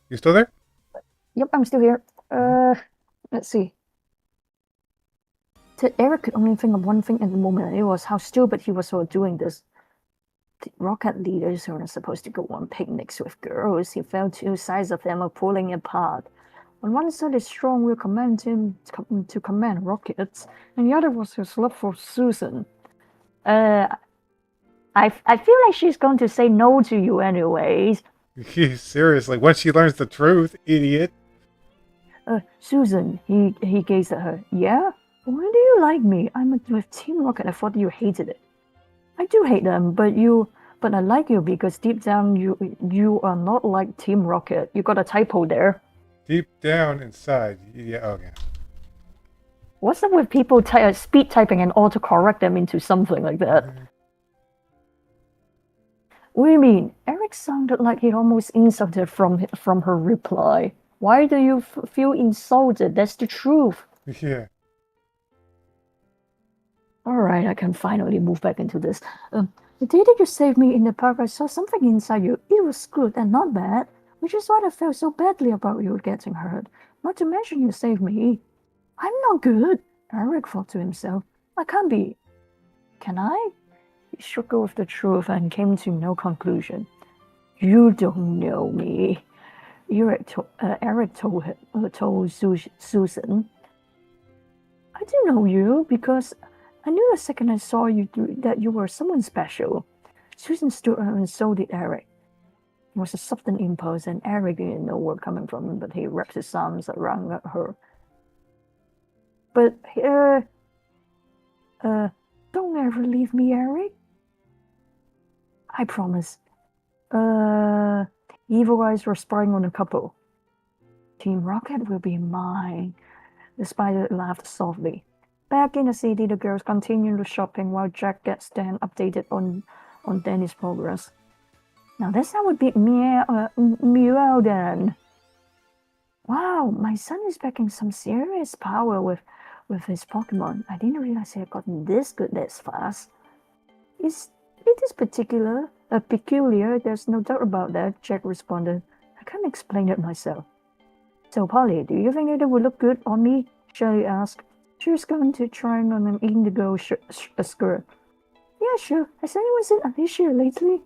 [SPEAKER 1] You still there?
[SPEAKER 2] Yep, I'm still here. Let's see. Eric could only think of one thing at the moment, and it was how stupid he was for doing this. The rocket leaders were not supposed to go on picnics with girls. He felt two sides of them are pulling apart. On one side, his strong will command him to command rockets, and the other was his love for Susan. I feel like she's going to say no to you anyways.
[SPEAKER 1] Seriously, once she learns the truth, idiot.
[SPEAKER 2] Susan, he gazed at her. Yeah? Why do you like me? I'm with Team Rocket. I thought you hated it. I do hate them, but I like you because deep down you are not like Team Rocket. You got a typo there.
[SPEAKER 1] Deep down inside, yeah, okay.
[SPEAKER 2] What's up with people speed typing and autocorrect them into something like that? What do you mean? Eric sounded like he almost insulted from her reply. Why do you feel insulted? That's the truth.
[SPEAKER 1] Yeah.
[SPEAKER 2] Alright, I can finally move back into this. The day that you saved me in the park, I saw something inside you. It was good and not bad, which is why I felt so badly about you getting hurt. Not to mention you saved me. I'm not good, Eric thought to himself. I can't be. Can I? He shook go with the truth and came to no conclusion. You don't know me. Eric told Susan. I do know you because I knew the second I saw you that you were someone special. Susan stood up and so did Eric. It was a sudden impulse, and Eric didn't know where coming from, but he wrapped his arms around her. But, don't ever leave me, Eric. I promise. Evil eyes were sparring on the couple. Team Rocket will be mine. The spider laughed softly. Back in the city, the girls continued the shopping while Jack gets Dan updated on Danny's progress. Now this would be Meow then. Wow, my son is backing some serious power with his Pokemon. I didn't realize he had gotten this good this fast. It is peculiar, there's no doubt about that, Jack responded. I can't explain it myself. So Polly, do you think it would look good on me? Shelly asked. She was going to try on an indigo skirt. Yeah, sure. Has anyone seen Alicia lately?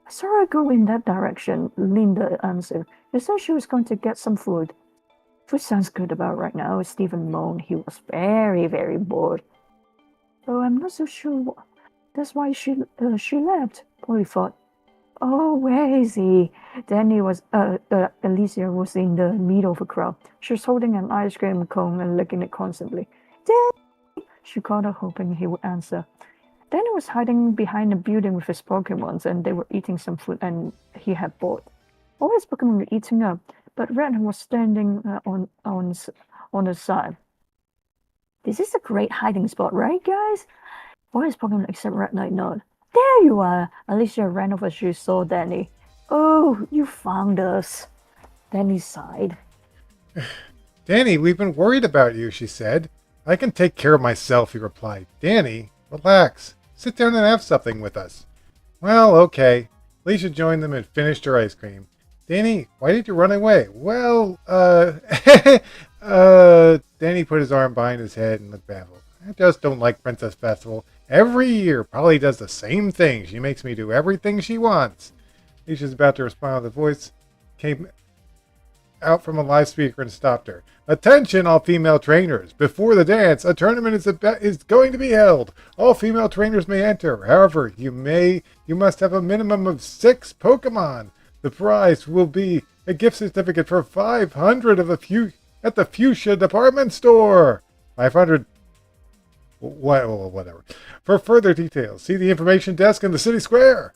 [SPEAKER 2] I saw her go in that direction, Linda answered. She said she was going to get some food. Food sounds good about right now, Stephen moaned. He was very, very bored. Oh, I'm not so sure. That's why she left, Polly thought. Oh, where is he? Danny was, Alicia was in the middle of a crowd. She was holding an ice cream cone and licking it constantly. Danny! She called out, hoping he would answer. Danny was hiding behind a building with his Pokemons, and they were eating some food and he had bought. All his Pokemon were eating up, but Red was standing on the side. This is a great hiding spot, right, guys? All his Pokemon except Red Knight nod. There you are! Alicia ran over as she saw Danny. Oh, you found us. Danny sighed.
[SPEAKER 1] Danny, we've been worried about you, she said. I can take care of myself, he replied. Danny, relax. Sit down and have something with us. Well, okay. Alicia joined them and finished her ice cream. Danny, why did you run away? Well, Danny put his arm behind his head and looked baffled. I just don't like Princess Festival. Every year, Polly does the same thing. She makes me do everything she wants. Alicia's about to respond. The voice came out from a live speaker and stopped her. Attention, all female trainers. Before the dance, a tournament is going to be held. All female trainers may enter. However, you must have a minimum of 6 Pokemon. The prize will be a gift certificate for 500 at the Fuchsia department store. 500. Whatever. For further details, see the information desk in the city square.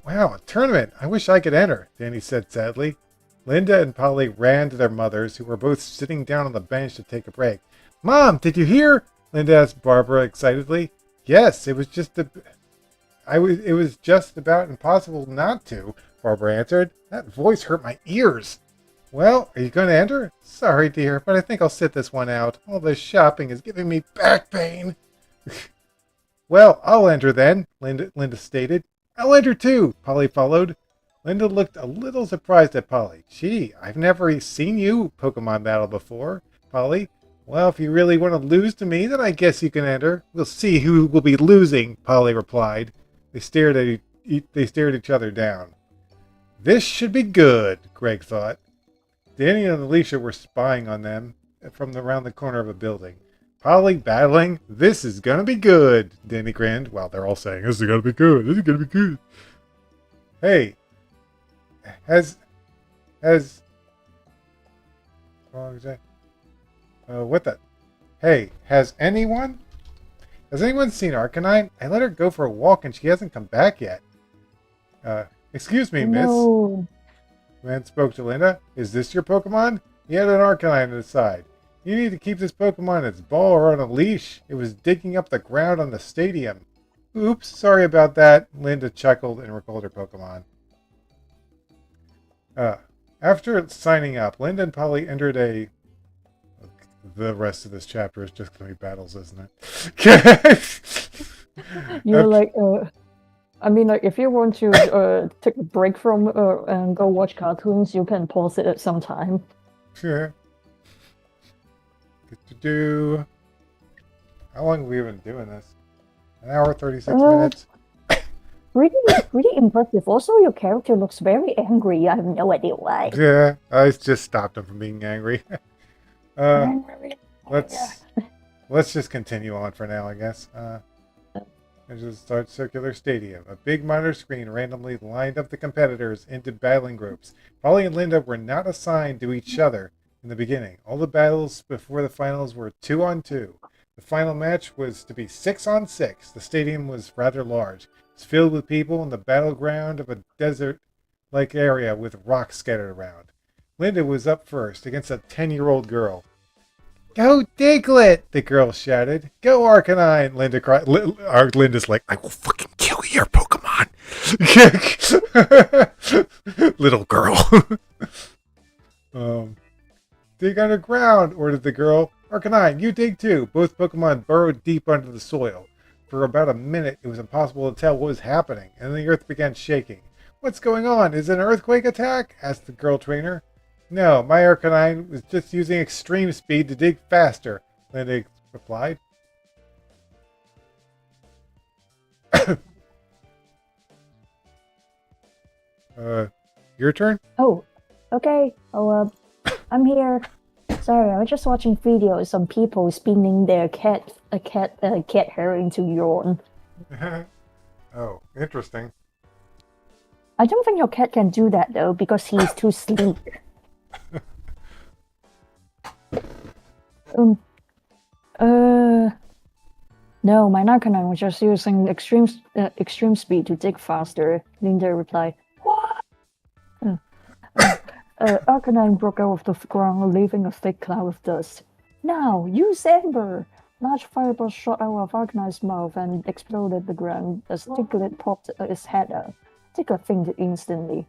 [SPEAKER 1] Wow, a tournament. I wish I could enter, Danny said sadly. Linda and Polly ran to their mothers, who were both sitting down on the bench to take a break. Mom, did you hear? Linda asked Barbara excitedly. Yes, it was just it was just about impossible not to, Barbara answered. That voice hurt my ears. Well, are you going to enter? Sorry, dear, but I think I'll sit this one out. All this shopping is giving me back pain. Well, I'll enter then, Linda stated. I'll enter too, Polly followed. Linda looked a little surprised at Polly. Gee, I've never seen you Pokemon battle before, Polly. Well, if you really want to lose to me, then I guess you can enter. We'll see who will be losing, Polly replied. They stared at each other down. This should be good, Greg thought. Danny and Alicia were spying on them from around the corner of a building. Polly battling. This is gonna be good, Danny grinned. While they're all saying, this is gonna be good, this is gonna be good. Hey, what the? Hey, has anyone seen Arcanine? I let her go for a walk and she hasn't come back yet. Excuse me, miss.
[SPEAKER 2] No.
[SPEAKER 1] The man spoke to Linda. Is this your Pokemon? He had an Arcanine at his side. You need to keep this Pokemon in its ball or on a leash. It was digging up the ground on the stadium. Oops, sorry about that. Linda chuckled and recalled her Pokemon. After signing up, Linda and Polly entered a... The rest of this chapter is just going to be battles, isn't it?
[SPEAKER 2] You're like, I mean, like, if you want to take a break from and go watch cartoons, you can pause it at some time.
[SPEAKER 1] Sure. Do. How long have we been doing this? An hour, 36 minutes.
[SPEAKER 2] Really impressive. Also, your character looks very angry. I have no idea why.
[SPEAKER 1] Yeah, I just stopped him from being angry. Let's just continue on for now, I guess. And just start Circular Stadium. A big monitor screen randomly lined up the competitors into battling groups. Polly and Linda were not assigned to each other in the beginning. All the battles before the finals were 2-on-2. The final match was to be 6-on-6. The stadium was rather large. It was filled with people in the battleground of a desert-like area with rocks scattered around. Linda was up first against a 10-year-old girl. Go Diglett! The girl shouted. Go Arcanine! Linda cried. Linda's like, I will fucking kill your Pokemon! Little girl. Dig underground, ordered the girl. Arcanine, you dig too. Both Pokemon burrowed deep under the soil. For about a minute, it was impossible to tell what was happening, and the earth began shaking. What's going on? Is it an earthquake attack? Asked the girl trainer. No, my Arcanine was just using extreme speed to dig faster, Linda replied. Your turn?
[SPEAKER 2] Oh, okay. Oh, I'm here. Sorry, I was just watching videos on people spinning their cat hair into urine.
[SPEAKER 1] Oh, interesting.
[SPEAKER 2] I don't think your cat can do that though, because he's too sleek. No, my Arcanine was just using extreme speed to dig faster. Linda replied. What? Arcanine broke out of the ground, leaving a thick cloud of dust. Now, use Ember! Large fireballs shot out of Arcanine's mouth and exploded the ground as Diglett popped its head out. Diglett fainted instantly.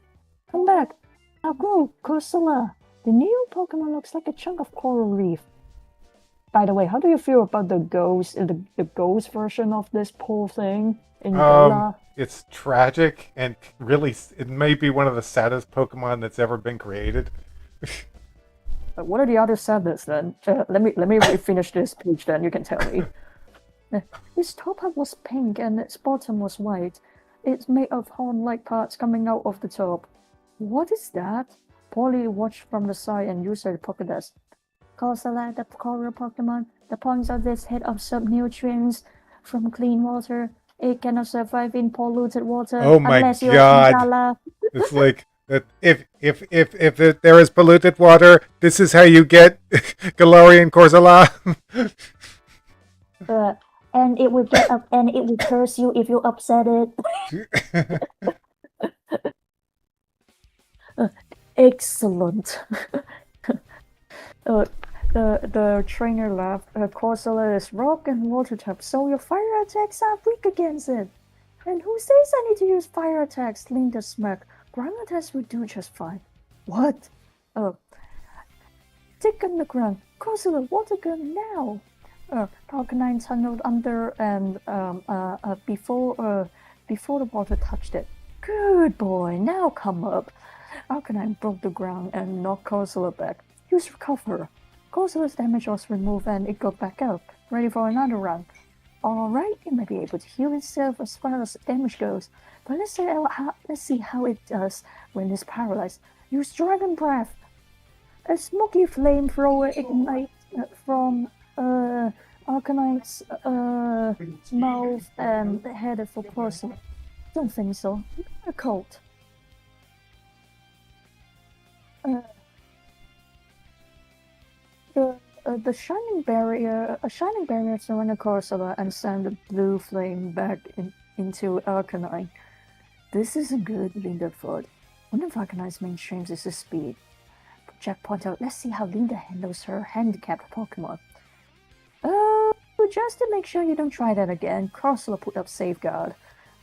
[SPEAKER 2] Come back! Now go, Corsola! The new Pokemon looks like a chunk of coral reef. By the way, how do you feel about the ghost version of this poor thing in Yola?
[SPEAKER 1] It's tragic, and really, it may be one of the saddest Pokemon that's ever been created.
[SPEAKER 2] What are the other sadness then? Let me finish this page, then you can tell me. Its top half was pink and its bottom was white. It's made of horn-like parts coming out of the top. What is that? Polly watched from the side and used her Pokédex. Corsola, the coral Pokemon. The ponds of this head absorb nutrients from clean water. It cannot survive in polluted water.
[SPEAKER 1] Oh my
[SPEAKER 2] unless you're
[SPEAKER 1] god! It's like that. If there is polluted water, this is how you get Galarian Corsola.
[SPEAKER 2] And it will get up, and it will curse you if you upset it. Excellent. uh, the trainer laughed. Corsola is rock and water type, so your fire attacks are weak against it. And who says I need to use fire attacks? Linda smirked. Ground attacks will do just fine. What? Oh. Dig underground. Corsola, water gun now. Arcanine tunneled under and before the water touched it. Good boy, now come up. Arcanine broke the ground and knocked Corsola back. Use recover. Corsola's damage was removed and it got back up, ready for another round. Alright, it may be able to heal itself as far as damage goes, but let's see how it does when it's paralyzed. Use Dragon Breath. A smoky flamethrower ignites from Arcanine's mouth and headed for Corsola. Don't think so. A cold. The shining barrier, a shining barrier surrounded Corsola and sent the blue flame back into Arcanine. This isn't good, Linda thought. One of Arcanine's main strengths is his speed. Jack pointed out, let's see how Linda handles her handicapped Pokemon. Just to make sure you don't try that again, Corsola put up Safeguard.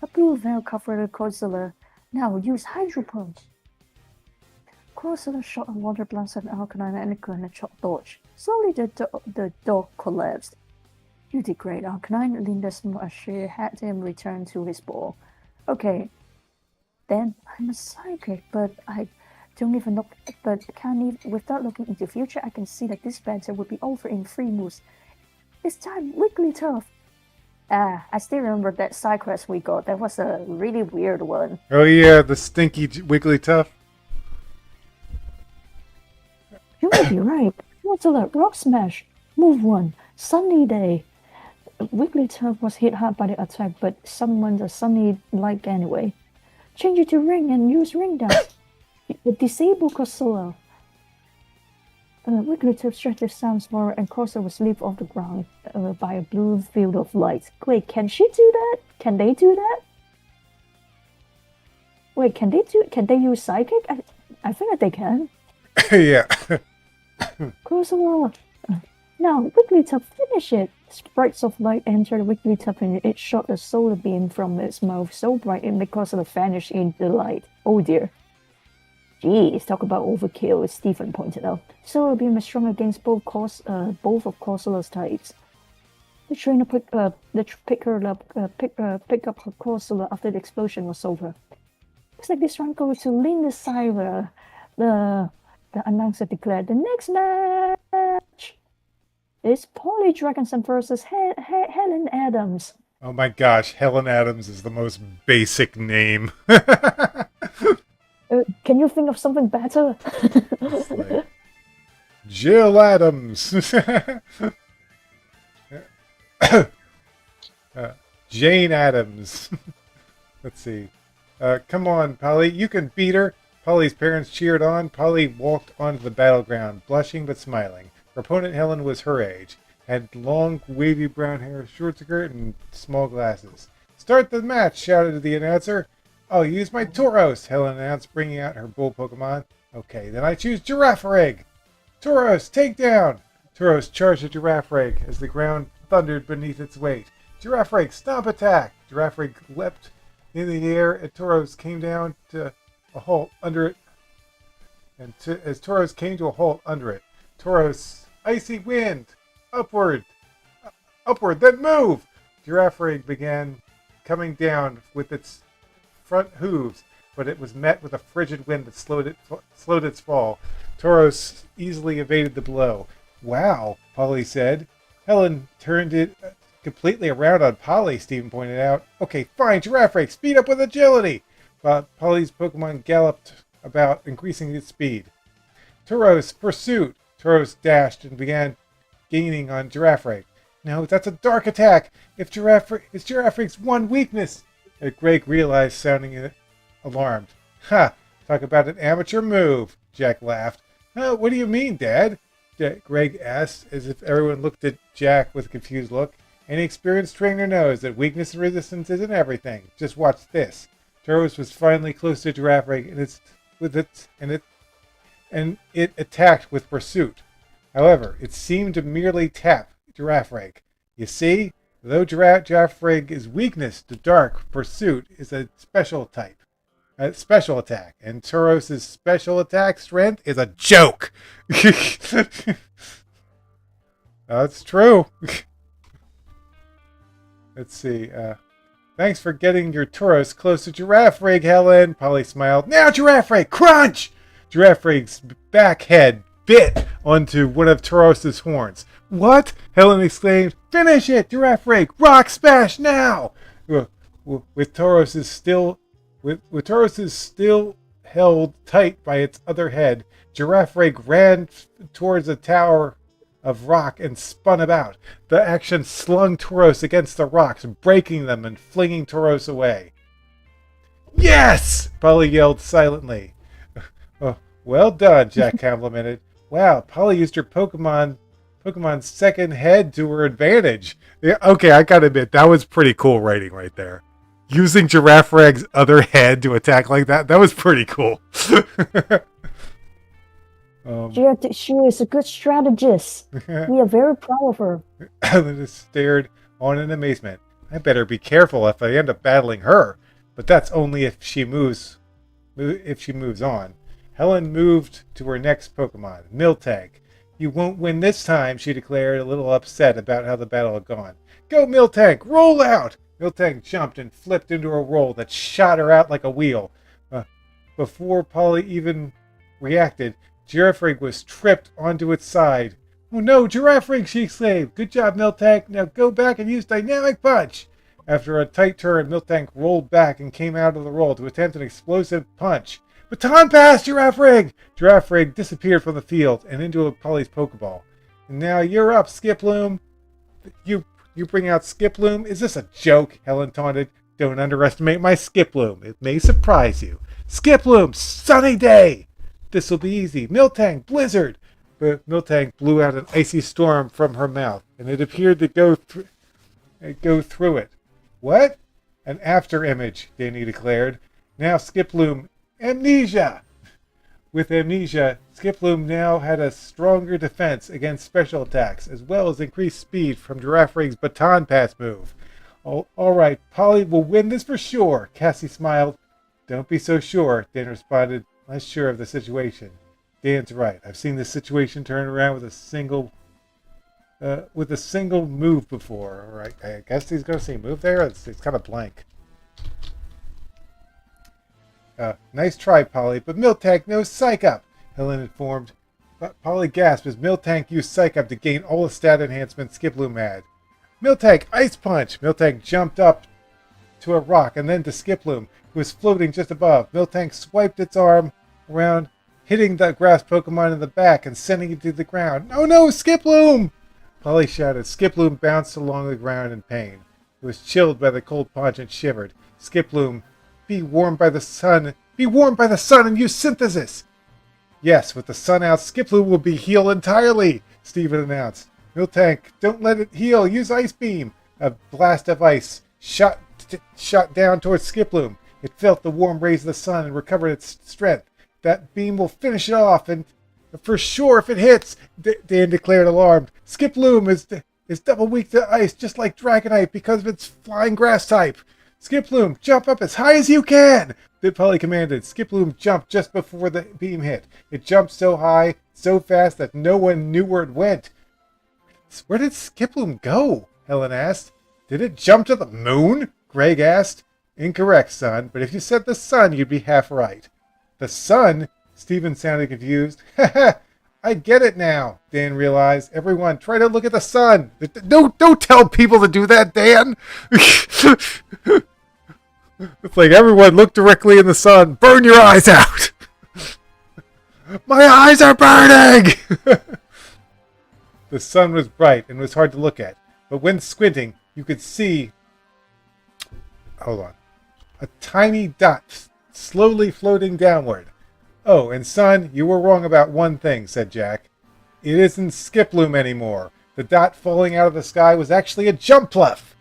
[SPEAKER 2] A blue veil covered Corsola. Now use Hydro Punch. Corsola shot a water blast at Arcanine and it couldn't dodge. Slowly the dog collapsed. You did great, Arcanine. Linda smiled as she had him return to his ball. Okay, then I'm a psychic, but I don't even look. But can't even, without looking into the future, I can see that this battle would be over in 3 moves. It's time, Wigglytuff. I still remember that side quest we got. That was a really weird one.
[SPEAKER 1] Oh yeah, the stinky Wigglytuff.
[SPEAKER 2] You might be right. What's that? Rock Smash. Move 1. Sunny Day. Wigglytuff was hit hard by the attack, but summoned a sunny light anyway. Change it to Ring and use Ring Dance. Disable Corsola. Wigglytuff stretched its arms forward and Corsola was leaped off the ground by a blue field of light. Wait, can she do that? Can they do that? Wait, can they use Psychic? I think that they can.
[SPEAKER 1] Yeah.
[SPEAKER 2] Corsola. Now, Wigglytuff, finish it! Sprites of light entered Wigglytuff and it shot a solar beam from its mouth so bright it made Corsola vanish in the light. Oh dear. Geez, talk about overkill, as Stephen pointed out. Solar beam is strong against both of Corsola's types. The trainer picked up Corsola after the explosion was over. Looks like this round goes to Linda Syra. The announcer declared the next match is Polly Dragonson versus Helen Adams.
[SPEAKER 1] Oh my gosh, Helen Adams is the most basic name.
[SPEAKER 2] Can you think of something better?
[SPEAKER 1] Like Jill Adams. Jane Adams. Let's see. Come on, Polly. You can beat her. Polly's parents cheered on. Polly walked onto the battleground, blushing but smiling. Her opponent, Helen, was her age. Had long, wavy brown hair, short skirt, and small glasses. Start the match, shouted the announcer. I'll use my Tauros, Helen announced, bringing out her bull Pokemon. Okay, then I choose Girafarig. Tauros, take down! Tauros charged at Girafarig as the ground thundered beneath its weight. Girafarig, stomp attack! Girafarig leapt in the air and Tauros came down to a halt under it. As Tauros came to a halt under it, Tauros, icy wind! Upward! Upward, then move! Girafarig began coming down with its front hooves, but it was met with a frigid wind that slowed its fall. Tauros easily evaded the blow. Wow, Polly said. Helen turned it completely around on Polly, Stephen pointed out. Okay, fine, Girafarig, speed up with agility! But Polly's Pokemon galloped about, increasing its speed. Tauros, pursuit! Tauros dashed and began gaining on Girafarig. No, that's a dark attack! It's Girafarig's one weakness! Greg realized, sounding alarmed. Ha! Talk about an amateur move, Jack laughed. What do you mean, Dad? Greg asked, as if everyone looked at Jack with a confused look. Any experienced trainer knows that weakness and resistance isn't everything. Just watch this. Tauros was finally close to Girafarig, and it attacked with pursuit. However, it seemed to merely tap Giraffreg. You see, though Giraffreg's weakness to dark pursuit is a special type, a special attack, and Tauros' special attack strength is a joke. That's true. Let's see. Thanks for getting your Tauros close to Giraffreg, Helen. Polly smiled. Now, Giraffreg, crunch! Giraffreg's back head bit onto one of Tauros' horns. What? Helen exclaimed. Finish it, Giraffreg! Rock smash now! With Tauros' still held tight by its other head, Giraffreg ran towards a tower of rock and spun about. The action slung Tauros against the rocks, breaking them and flinging Tauros away. Yes! Polly yelled silently. Oh, well done, Jack complimented. Wow, Polly used her Pokemon's second head to her advantage. Yeah, okay, I gotta admit, that was pretty cool writing right there. Using Giraffreg's other head to attack like that was pretty cool.
[SPEAKER 2] She is a good strategist. We are very proud of her.
[SPEAKER 1] Helen just stared on in amazement. I better be careful if I end up battling her. But that's only if she moves on. Helen moved to her next Pokemon, Miltank. You won't win this time, she declared, a little upset about how the battle had gone. Go, Miltank! Roll out! Miltank jumped and flipped into a roll that shot her out like a wheel. Before Polly even reacted, Giraffreg was tripped onto its side. Oh no, Giraffreg, she exclaimed. Good job, Miltank. Now go back and use Dynamic Punch. After a tight turn, Miltank rolled back and came out of the roll to attempt an explosive punch. Baton pass, Giraffreg! Giraffreg disappeared from the field and into Polly's Pokeball. And now you're up, Skiploom. You bring out Skiploom? Is this a joke? Helen taunted. Don't underestimate my Skiploom. It may surprise you. Skiploom, sunny day! This'll be easy. Miltank, blizzard! But Miltank blew out an icy storm from her mouth, and it appeared to go through it. What? An after image, Danny declared. Now Skiploom, amnesia! With amnesia, Skiploom now had a stronger defense against special attacks, as well as increased speed from Giraffreg's baton pass move. All right, Polly will win this for sure, Cassie smiled. Don't be so sure, Dan responded, less sure of the situation. Dan's right. I've seen this situation turn around with a single move before. All right, I guess he's going to say move there. It's kind of blank. Nice try, Polly, but Miltank knows Psych Up, Helen informed. But Polly gasped as Miltank used Psych Up to gain all the stat enhancements Skiploom had. Miltank, Ice Punch! Miltank jumped up to a rock and then to Skiploom, who was floating just above. Miltank swiped its arm around, hitting the grass Pokemon in the back and sending it to the ground. Oh no, Skiploom! Polly shouted. Skiploom bounced along the ground in pain. It was chilled by the cold punch and shivered. Skiploom, be warmed by the sun. Be warmed by the sun and use synthesis. Yes, with the sun out, Skiploom will be healed entirely, Steven announced. Miltank, don't let it heal. Use Ice Beam. A blast of ice shot down towards Skiploom. It felt the warm rays of the sun and recovered its strength. That beam will finish it off, and for sure if it hits, Dan declared alarmed. Skiploom is double weak to ice, just like Dragonite, because of its flying grass type. Skiploom, jump up as high as you can! Polly commanded. Skiploom jumped just before the beam hit. It jumped so high, so fast that no one knew where it went. Where did Skiploom go? Helen asked. Did it jump to the moon? Greg asked. Incorrect, son, but if you said the sun, you'd be half right. The sun? Stephen sounded confused. Ha ha! I get it now, Dan realized. Everyone, try to look at the sun. Don't tell people to do that, Dan! It's like everyone look directly in the sun. Burn your eyes out! My eyes are burning! The sun was bright and was hard to look at, but when squinting, you could see... Hold on. A tiny dot slowly floating downward. Oh, and son, you were wrong about one thing, said Jack. It isn't Skiploom anymore. The dot falling out of the sky was actually a Jumpluff.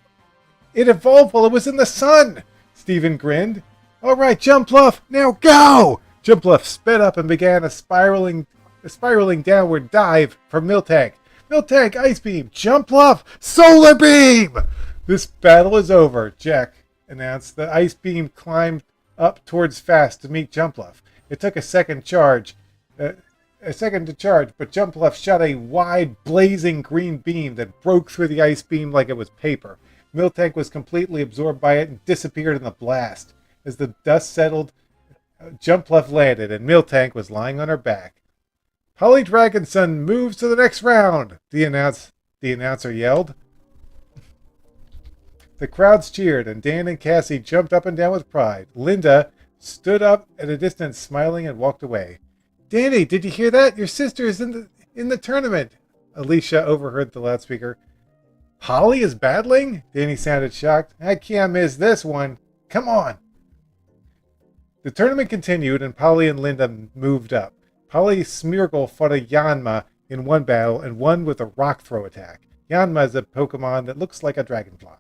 [SPEAKER 1] It evolved while it was in the sun! Stephen grinned. All right, Jumpluff, now go! Jumpluff sped up and began a spiraling downward dive for Miltank. Miltank, Ice Beam, Jumpluff, Solar Beam! This battle is over, Jack announced. The Ice Beam climbed up towards Fast to meet Jumpluff. It took a second to charge, but Jumpluff shot a wide, blazing green beam that broke through the Ice Beam like it was paper. Miltank was completely absorbed by it and disappeared in the blast. As the dust settled, Jumpluff landed, and Miltank was lying on her back. Holly Dragonson moves to the next round, the announcer yelled. The crowds cheered, and Dan and Cassie jumped up and down with pride. Linda stood up at a distance, smiling, and walked away. Danny, did you hear that? Your sister is in the tournament. Alicia overheard the loudspeaker. Holly is battling? Danny sounded shocked. I can't miss this one. Come on. The tournament continued, and Polly and Linda moved up. Polly Smeargle fought a Yanma in one battle and won with a rock throw attack. Yanma is a Pokemon that looks like a dragonfly.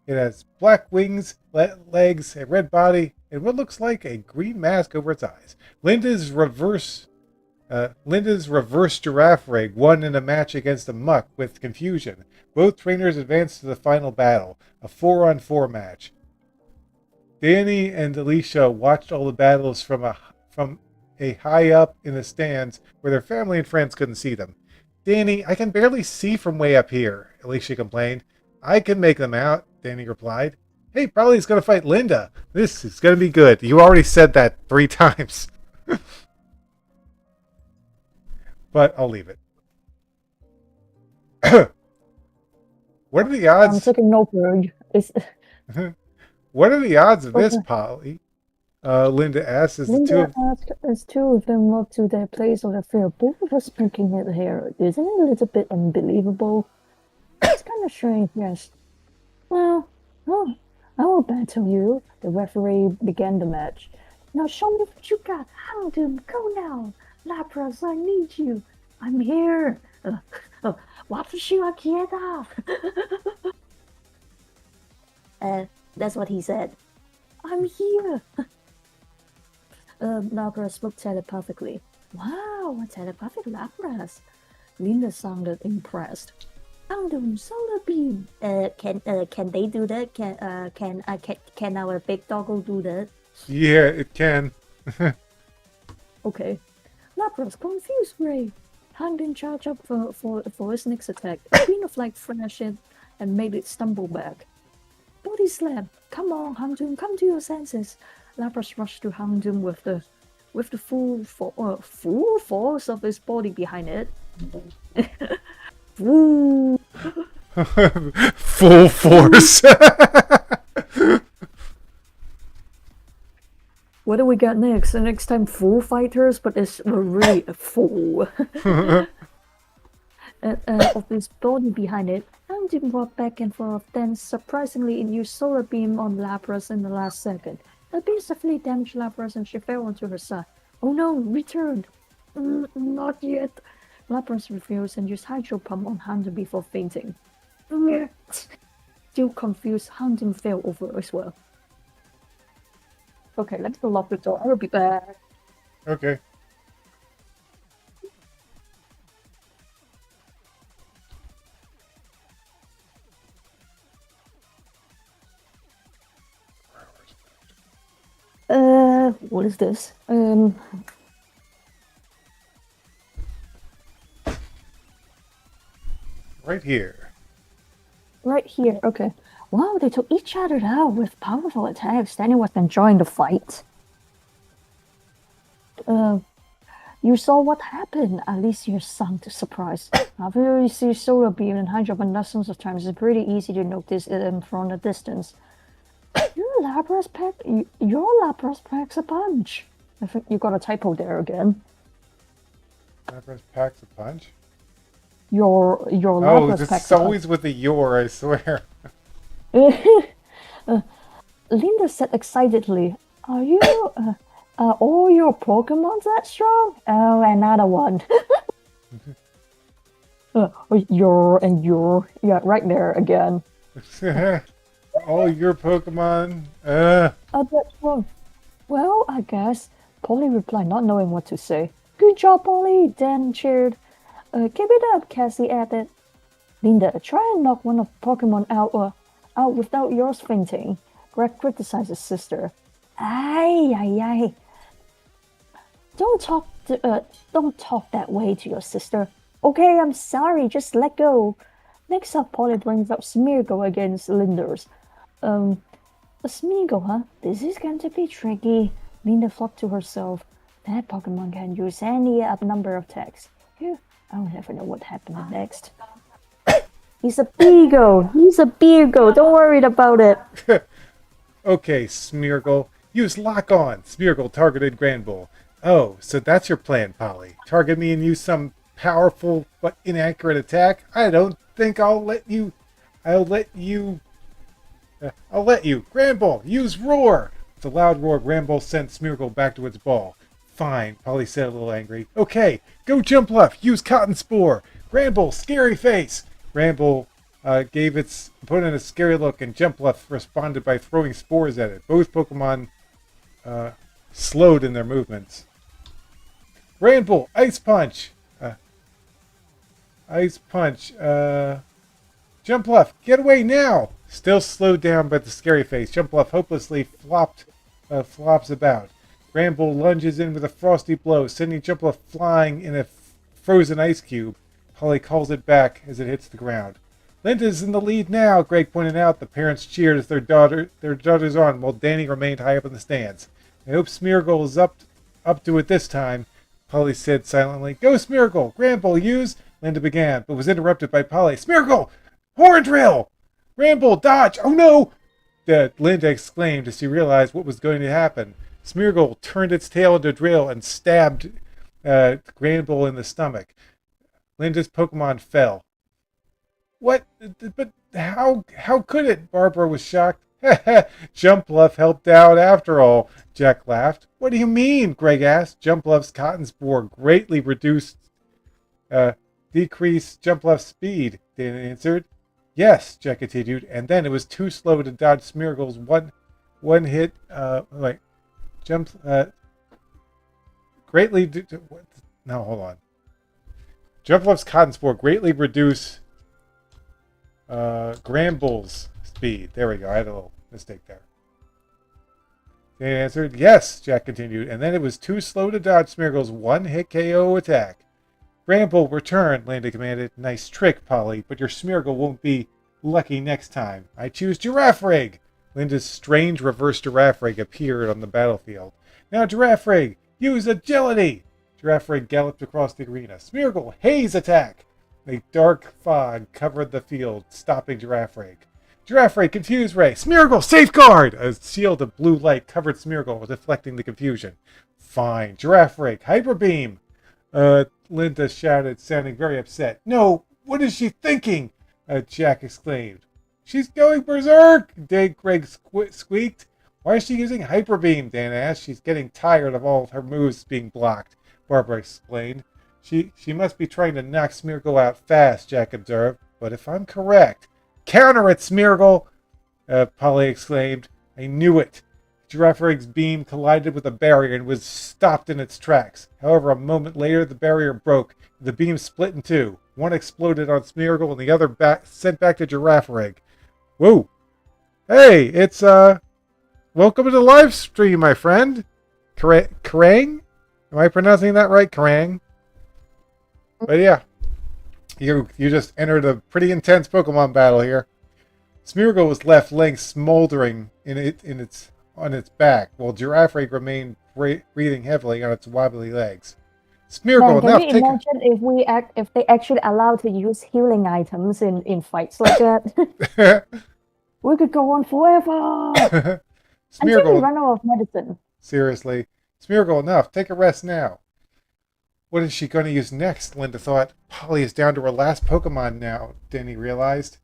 [SPEAKER 1] It has black wings, legs, a red body, and what looks like a green mask over its eyes. Linda's reverse giraffe rig won in a match against a muck with confusion. Both trainers advanced to the final battle, a 4-on-4 match. Danny and Alicia watched all the battles from a high up in the stands where their family and friends couldn't see them. Danny, I can barely see from way up here, Alicia complained. I can make them out, Danny replied. Hey, Polly's going to fight Linda. This is going to be good. You already said that 3 times. But I'll leave it. What are the odds?
[SPEAKER 2] I'm taking no for
[SPEAKER 1] What are the odds of this, Polly? Linda asked as
[SPEAKER 2] Linda asked as two of them walked to their place on the field. Both of us picking it here. Isn't it a little bit unbelievable? It's kind of strange, yes. Well, I will battle you. The referee began the match. Now show me what you got. Houndoom, go now. Lapras, I need you. I'm here. That's what he said. I'm here. Lapras spoke telepathically. Wow, a telepathic Lapras. Linda sounded impressed. Houndoom, Solar Beam. Can they do that? Can our big doggo do that?
[SPEAKER 1] Yeah, it can.
[SPEAKER 2] Okay. Lapras confused Ray. Houndoom charged up for his next attack. A green of light flashed in and made it stumble back. Body slam. Come on, Houndoom, come to your senses. Lapras rushed to Houndoom with the full force of his body behind it. Full
[SPEAKER 1] force.
[SPEAKER 2] What do we got next? The next time, full fighters, but it's really a full. Of his body behind it, Houndoom walked back and forth. Then, surprisingly, it used Solar Beam on Lapras in the last second. The beam severely damaged Lapras, and she fell onto her side. Oh no! Return! Not yet. Lapras refused and used Hydro Pump on Houndoom before fainting. Still confused, Houndoom fell over as well. Okay, let's go lock the door. I will be back.
[SPEAKER 1] Okay.
[SPEAKER 2] What is this?
[SPEAKER 1] Right here.
[SPEAKER 2] Right here, okay. Wow, they took each other out with powerful attacks. Danny was enjoying the fight. You saw what happened. At least you sound surprised. After you see Solar Beam and Hydro Pump dozens of times, it's pretty easy to notice it from a distance. Your Lapras packs a punch. I think you got a typo there again.
[SPEAKER 1] Lapras packs a punch?
[SPEAKER 2] Your Lapras packs a punch.
[SPEAKER 1] It's always with the your, I swear.
[SPEAKER 2] Linda said excitedly, Are all your Pokemon that strong? Oh, another one. Yeah, right there again.
[SPEAKER 1] All your Pokemon.
[SPEAKER 2] That's wrong. Well, I guess Polly replied, not knowing what to say. Good job, Polly, Dan cheered. Keep it up, Cassie added. Linda, try and knock one of Pokemon out without yours fainting. Greg criticized his sister. Ay, ay, ay. Don't talk that way to your sister. Okay, I'm sorry, just let go. Next up, Polly brings up Smeargle against Linders. A Smeargle, huh? This is going to be tricky. Linda thought to herself. That Pokemon can use any number of attacks. Phew, I'll never know what happened next. He's a Beagle. He's a Beagle. Don't worry about it.
[SPEAKER 1] Okay, Smeargle. Use Lock On. Smeargle targeted Granbull. Oh, so that's your plan, Polly. Target me and use some powerful but inaccurate attack? I don't think I'll let you. I'll let you. Granbull, use Roar. With a loud roar, Granbull sent Smeargle back to its ball. Fine, Polly said a little angry. Okay, go Jumpluff. Use Cotton Spore. Granbull, scary face. Granbull gave its opponent a scary look, and Jumpluff responded by throwing spores at it. Both Pokemon slowed in their movements. Granbull, Ice Punch. Ice Punch. Jumpluff, get away now. Still slowed down by the scary face, Jumpluff hopelessly flops about. Granbull lunges in with a frosty blow, sending Jumpluff flying in a frozen ice cube. Polly calls it back as it hits the ground. Linda's in the lead now, Greg pointed out. The parents cheered as their daughters on, while Danny remained high up in the stands. I hope Smeargle is up to it this time, Polly said silently. Go Smeargle! Granbull, use... Linda began, but was interrupted by Polly. Smeargle! Horn drill! Granbull, dodge! Oh no! Linda exclaimed as she realized what was going to happen. Smeargle turned its tail into a drill and stabbed Granbull in the stomach. Linda's Pokemon fell. What? But how could it? Barbara was shocked. Jumpluff helped out after all, Jack laughed. What do you mean? Greg asked. Jumpluff's Cotton Spore greatly decreased Jumpluff's speed, Dan answered. Yes, Jack continued, and then it was too slow to dodge Smeargle's one hit greatly no, hold on. Jumpluff's Cotton Spore greatly reduced Granbull's speed. There we go. I had a little mistake there. Dan answered, yes, Jack continued, and then it was too slow to dodge Smeargle's one-hit KO attack. Granbull, return, Linda commanded. Nice trick, Polly, but your Smeargle won't be lucky next time. I choose Giraffe Rig. Linda's strange reverse Giraffe Rig appeared on the battlefield. Now, Giraffe Rig, use agility! Giraffe Rig galloped across the arena. Smeargle, haze attack! A dark fog covered the field, stopping Giraffe Rig. Giraffe Rig, confuse Ray. Smeargle, safeguard! A shield of blue light covered Smeargle, deflecting the confusion. Fine. Giraffe Rig, hyper beam! Linda shouted, sounding very upset. No, what is she thinking? Jack exclaimed. She's going berserk, Greg squeaked. Why is she using Hyper Beam? Dan asked. She's getting tired of all of her moves being blocked, Barbara explained. She must be trying to knock Smeargle out fast, Jack observed. But if I'm correct... Counter it, Smeargle! Polly exclaimed. I knew it. Giraffe Rig's beam collided with a barrier and was stopped in its tracks. However, a moment later, the barrier broke. The beam split in two. One exploded on Smeargle and the other sent back to Giraffe Rig. Whoa! Hey, it's, welcome to the live stream, my friend. Kerrang? Am I pronouncing that right? Kerrang? But yeah. You just entered a pretty intense Pokemon battle here. Smeargle was left laying smoldering on its back, while Giraffe Rig remained breathing heavily on its wobbly legs. Smeargle,
[SPEAKER 2] Man, can you imagine if they actually allowed to use healing items in fights like that? We could go on forever until we run out of medicine.
[SPEAKER 1] Seriously, Smeargle, enough. Take a rest now. What is she going to use next? Linda thought. Polly is down to her last Pokemon now, Danny realized.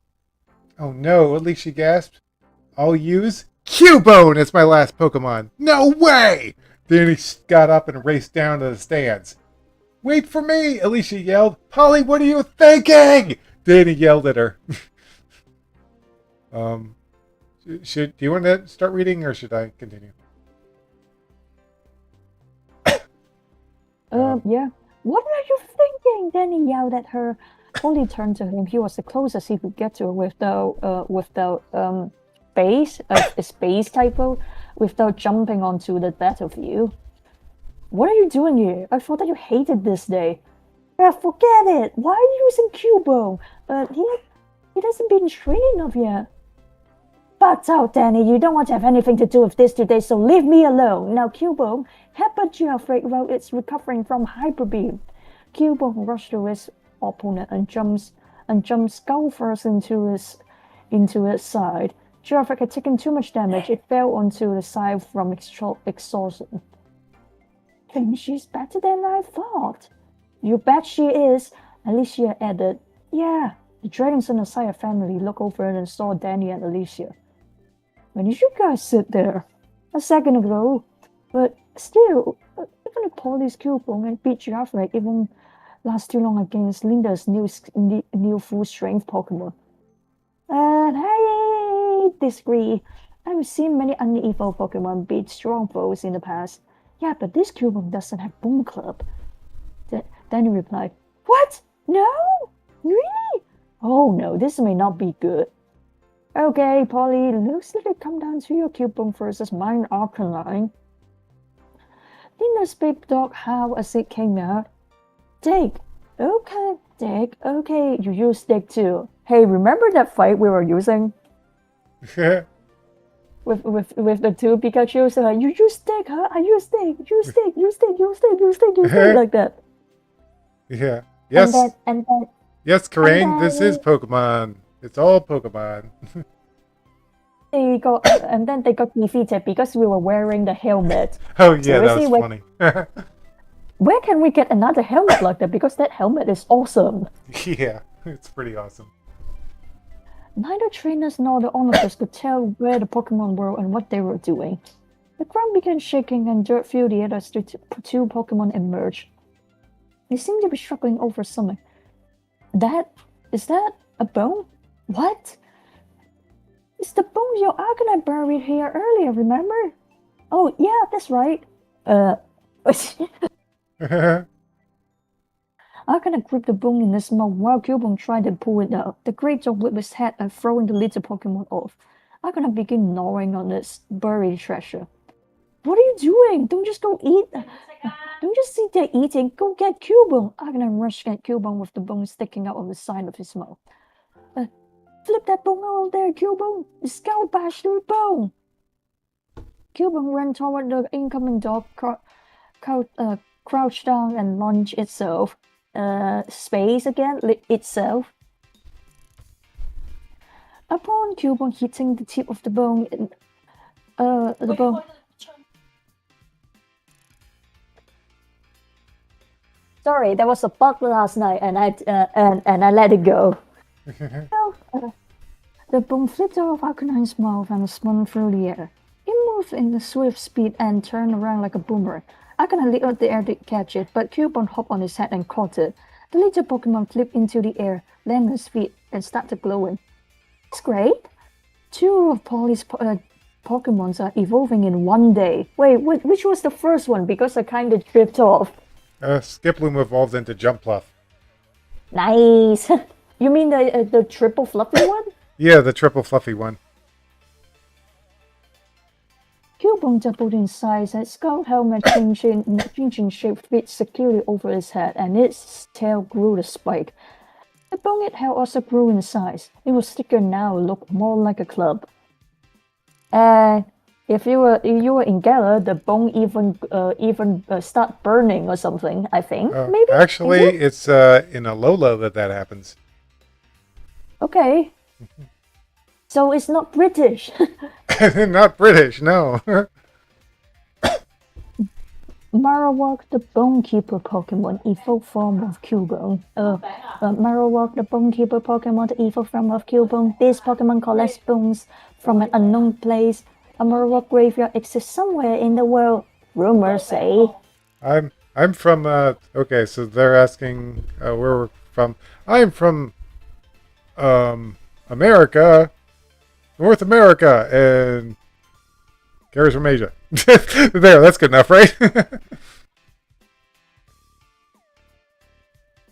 [SPEAKER 1] Oh no, at least she gasped. I'll use Cubone as my last Pokemon. No way! Danny got up and raced down to the stands. Wait for me, Alicia yelled. Polly, what are you thinking? Danny yelled at her. Do you want to start reading or should I continue?
[SPEAKER 2] Yeah. What are you thinking? Danny yelled at her. Polly turned to him. He was the closest he could get to her without a space typo, without jumping onto the battlefield. What are you doing here? I thought that you hated this day. Yeah, forget it. Why are you using Cubo? He hasn't been trained enough yet. But out, Danny, you don't want to have anything to do with this today, so leave me alone. Now, Cubo, headbutt Geoffrey while it's recovering from hyper beam. Cubo rushed to his opponent and jumps skull first into its side. Geoffrey had taken too much damage. It fell onto the side from exhaustion. Think she's better than I thought. You bet she is, Alicia added. Yeah, the Dragons and the Sire family looked over and saw Danny and Alicia. When did you guys sit there? A second ago. But still, even if Polly's Cubone and beat Geoffrey even last too long against Linda's new full-strength Pokemon. And I disagree. I've seen many uneven Pokemon beat strong foes in the past. Yeah, but this Cubone doesn't have Boom Club. Danny replied, What? No? Really? Oh no, this may not be good. Okay, Polly, looks like it come down to your Cubone versus mine Arcanine. Linda's big dog howled as it came out. Dig. Okay, Dig. Okay, you use Dig too. Hey, remember that fight we were using? with the two Pikachus? You use Dig, huh? I use Dig. Use Dig. Use Dig. Use Dig. Use Dig. Use Dig. Like that.
[SPEAKER 1] Yeah. Yes.
[SPEAKER 2] And then,
[SPEAKER 1] yes, Karain, this is Pokemon. It's all Pokemon.
[SPEAKER 2] and then they got defeated because we were wearing the helmet.
[SPEAKER 1] Oh yeah, that was funny.
[SPEAKER 2] Where can we get another helmet like that? Because that helmet is awesome.
[SPEAKER 1] Yeah, it's pretty awesome.
[SPEAKER 2] Neither trainers nor the onlookers could tell where the Pokemon were and what they were doing. The ground began shaking and dirt filled the air as the two Pokemon emerged. They seemed to be struggling over something. Is that a bone? What? It's the bone your Arcanine buried here earlier, remember? Oh, yeah, that's right. Arcanine gripped the bone in his mouth while Cubone tried to pull it out. The great dog whipped his head and throwing the little Pokemon off. Arcanine began gnawing on its buried treasure. What are you doing? Don't just go eat. Don't just sit there eating. Go get Cubone. Arcanine rushed at Cubone with the bone sticking out of the side of his mouth. Flip that bone over there, Cubone. Skull bash through the bone. Cubone ran toward the incoming dog, crouched down and launched itself. Space again, itself. Upon Cubone hitting the tip of the bone, the bone. Sorry, there was a bug last night, and I let it go. The bone flipped out of Arcanine's mouth and spun through the air. It moved in a swift speed and turned around like a boomerang. Arcanine leaped out the air to catch it, but Cubone hopped on his head and caught it. The little Pokemon flipped into the air, landed on his feet, and started glowing. It's great. Two of Polly's Pokemons are evolving in one day. Wait, which was the first one? Because I kind of drifted off.
[SPEAKER 1] Skiploom evolved into Jumpluff.
[SPEAKER 2] Nice. You mean the triple fluffy one?
[SPEAKER 1] Yeah, the triple fluffy one.
[SPEAKER 2] Cubone doubled in size, its skull helmet changing shape fit securely over its head, and its tail grew to spike. The bone it held also grew in size. It was thicker now, looked more like a club. If you were in Galar, the bone even start burning or something. I think maybe.
[SPEAKER 1] Actually, it's in Alola that happens.
[SPEAKER 2] Okay. So it's not British.
[SPEAKER 1] Not British, no.
[SPEAKER 2] Marowak, the Bonekeeper Pokemon, evolved form of Cubone. Marowak, the Bonekeeper Pokemon, the evolved form of Cubone. This Pokemon collects bones from an unknown place. A Marowak graveyard exists somewhere in the world. Rumors say.
[SPEAKER 1] I'm from. Okay, so they're asking where we're from. I'm from. America, North America, and Gary's from Asia. There, that's good enough, right?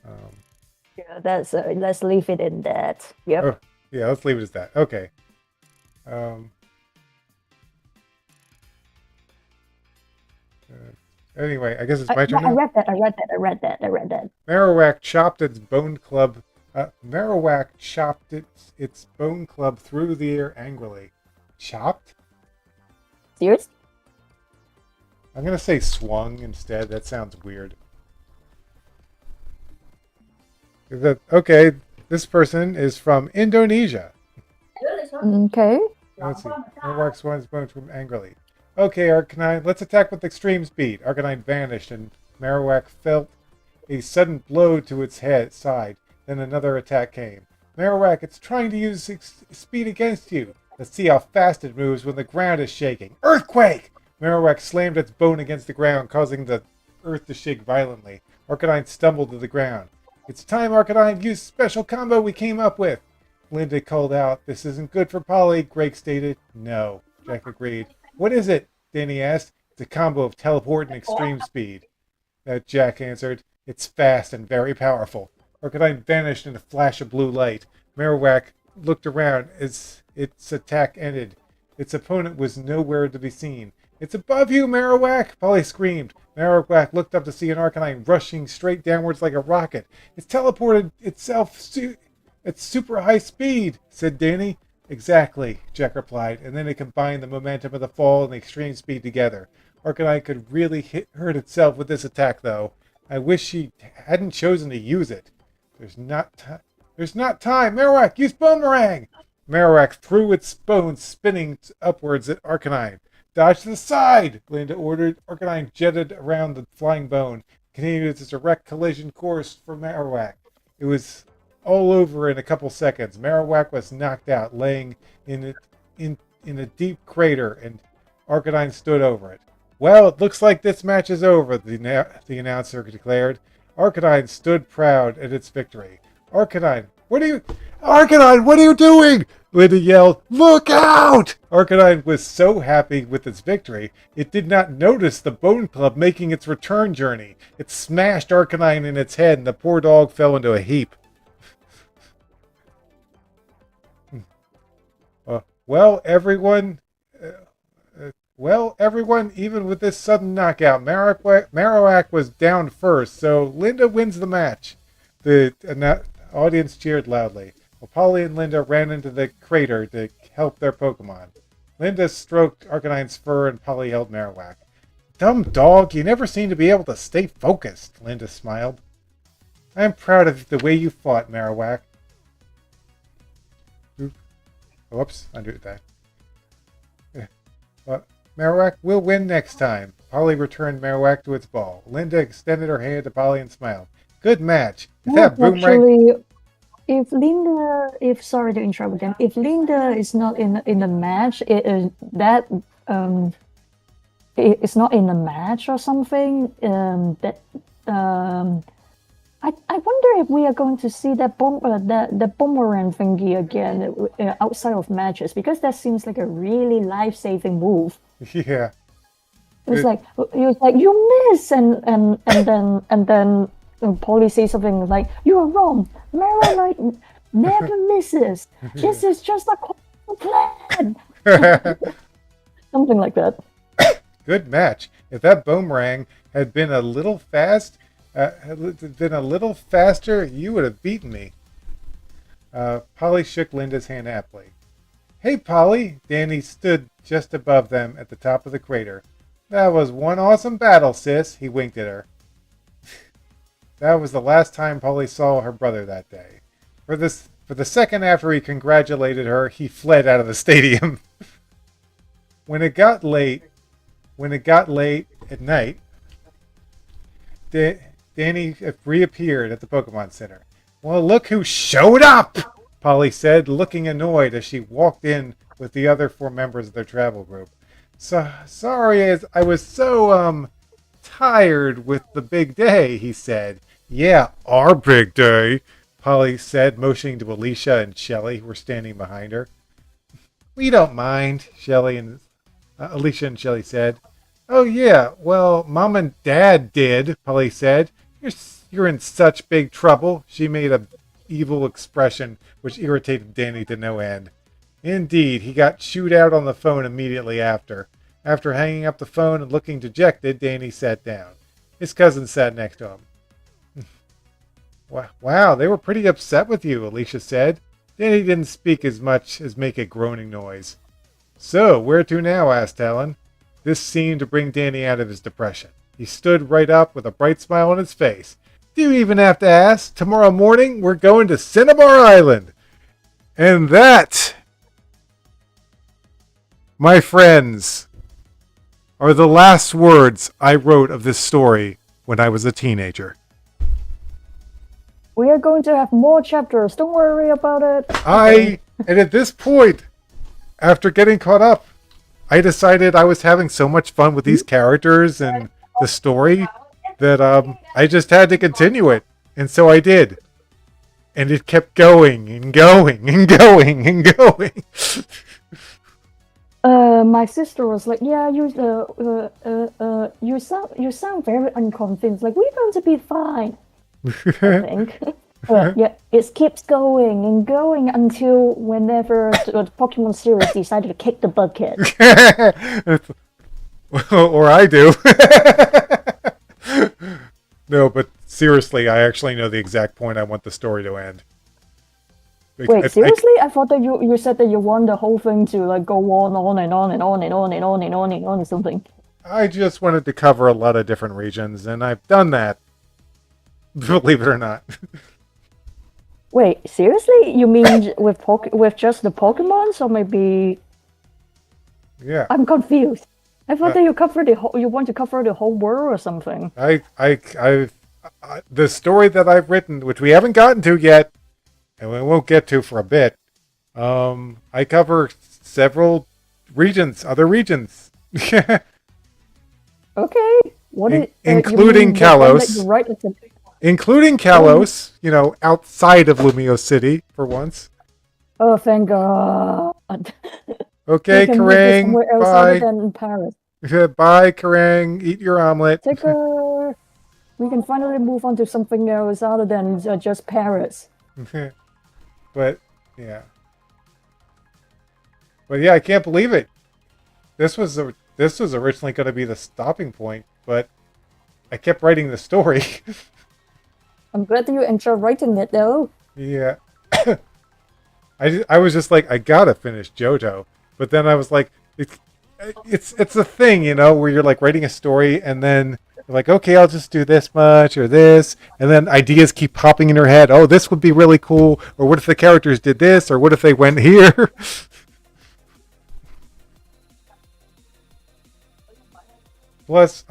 [SPEAKER 1] Um,
[SPEAKER 2] Yeah, that's let's leave it in that. Yep.
[SPEAKER 1] oh, yeah, let's leave it as that. Okay. Um, anyway, I guess it's my turn
[SPEAKER 2] I
[SPEAKER 1] now.
[SPEAKER 2] read that. I read that. I read that. I read that.
[SPEAKER 1] Marowak chopped its bone club. Marowak chopped its bone club through the air angrily. Chopped?
[SPEAKER 2] Serious?
[SPEAKER 1] I'm gonna say swung instead. That sounds weird. Okay, this person is from Indonesia.
[SPEAKER 2] Okay.
[SPEAKER 1] Let's see. Marowak swung its bone from angrily. Okay, Arcanine, let's attack with extreme speed. Arcanine vanished, and Marowak felt a sudden blow to its side. Then another attack came. Marowak, it's trying to use speed against you. Let's see how fast it moves when the ground is shaking. Earthquake! Marowak slammed its bone against the ground, causing the earth to shake violently. Arcanine stumbled to the ground. It's time, Arcanine, use special combo we came up with. Linda called out. This isn't good for Polly, Greg stated. No, Jack agreed. What is it? Danny asked. It's a combo of teleport and extreme speed. Jack answered. It's fast and very powerful. Arcanine vanished in a flash of blue light. Marowak looked around as its attack ended. Its opponent was nowhere to be seen. It's above you, Marowak! Polly screamed. Marowak looked up to see an Arcanine rushing straight downwards like a rocket. It's teleported itself at super high speed, said Danny. Exactly, Jack replied, and then it combined the momentum of the fall and the extreme speed together. Arcanine could really hurt itself with this attack, though. I wish she hadn't chosen to use it. There's not time! Marowak, use Boomerang! Marowak threw its bones spinning upwards at Arcanine. Dodge to the side! Linda ordered. Arcanine jetted around the flying bone, continued its direct collision course for Marowak. It was all over in a couple seconds. Marowak was knocked out, laying in a deep crater, and Arcanine stood over it. Well, it looks like this match is over, the announcer declared. Arcanine stood proud at its victory. Arcanine, what are you doing? Linda yelled, Look out! Arcanine was so happy with its victory, it did not notice the Bone Club making its return journey. It smashed Arcanine in its head, and the poor dog fell into a heap. Well, everyone, even with this sudden knockout, Marowak was down first, so Linda wins the match. The audience cheered loudly, while Polly and Linda ran into the crater to help their Pokemon. Linda stroked Arcanine's fur and Polly held Marowak. Dumb dog, you never seem to be able to stay focused, Linda smiled. I'm proud of the way you fought, Marowak. Whoops, undo that. Marowak will win next time. Polly returned Marowak to its ball. Linda extended her hand to Polly and smiled. Good match. If that boomerang...
[SPEAKER 2] Actually, sorry to interrupt again, if Linda is not in the match, it's not in the match or something. I wonder if we are going to see that the boomerang thingy again outside of matches, because that seems like a really life-saving move.
[SPEAKER 1] Yeah.
[SPEAKER 2] It was like you miss, and then Polly says something like, "You are wrong. Marowak never misses. This is just a plan." Something like that.
[SPEAKER 1] Good match. If that boomerang had been a little faster, you would have beaten me. Polly shook Linda's hand happily. Hey, Polly. Danny stood just above them at the top of the crater. That was one awesome battle, sis. He winked at her. That was the last time Polly saw her brother that day. For the second after he congratulated her, he fled out of the stadium. When it got late at night, Danny reappeared at the Pokemon Center. Well, look who showed up! Polly said, looking annoyed as she walked in with the other 4 members of their travel group. Sorry, as I was so, tired with the big day, he said. Yeah, our big day, Polly said, motioning to Alicia and Shelly, who were standing behind her. We don't mind, Alicia and Shelly said. Oh, yeah, well, Mom and Dad did, Polly said. You're in such big trouble. She made a evil expression, which irritated Danny to no end. Indeed, he got chewed out on the phone immediately after. After hanging up the phone and looking dejected, Danny sat down. His cousin sat next to him. Wow, they were pretty upset with you, Alicia said. Danny didn't speak as much as make a groaning noise. So, where to now? Asked Helen. This seemed to bring Danny out of his depression. He stood right up with a bright smile on his face. Do you even have to ask? Tomorrow morning, we're going to Cinnabar Island. And that, my friends, are the last words I wrote of this story when I was a teenager.
[SPEAKER 2] We are going to have more chapters. Don't worry about it.
[SPEAKER 1] And at this point, after getting caught up, I decided I was having so much fun with these characters and the story that I just had to continue it. And so I did. And it kept going and going and going and going.
[SPEAKER 2] My sister was like, "Yeah, you sound very unconvinced. Like, we're going to be fine." I think. Yeah, it keeps going and going until whenever the Pokemon series decided to kick the bucket.
[SPEAKER 1] Or I do. No, but seriously, I actually know the exact point I want the story to end.
[SPEAKER 2] Wait, seriously? I thought that you said that you want the whole thing to like go on and on and on and on and on and on and on or something.
[SPEAKER 1] I just wanted to cover a lot of different regions, and I've done that. Believe it or not.
[SPEAKER 2] Wait, seriously? You mean with just the Pokemon? So maybe...
[SPEAKER 1] Yeah.
[SPEAKER 2] I'm confused. I thought that you want to cover the whole world or something.
[SPEAKER 1] The story that I've written, which we haven't gotten to yet, and we won't get to for a bit, I cover several regions, other regions.
[SPEAKER 2] Okay.
[SPEAKER 1] Including Kalos. Including Kalos, outside of Lumio City, for once.
[SPEAKER 2] Oh, thank God.
[SPEAKER 1] Okay, Kerrang,
[SPEAKER 2] somewhere else other than in Paris.
[SPEAKER 1] Bye, Kerrang. Eat your omelet.
[SPEAKER 2] Take care. We can finally move on to something else other than just Paris.
[SPEAKER 1] But yeah, I can't believe it. This was originally going to be the stopping point, but I kept writing the story.
[SPEAKER 2] I'm glad that you enjoy writing it, though.
[SPEAKER 1] Yeah. I was just like, I gotta finish JoJo, but then I was like, it's a thing, where you're like writing a story and then you're like, okay, I'll just do this much or this, and then ideas keep popping in your head. Oh, this would be really cool, or what if the characters did this, or what if they went here? Plus,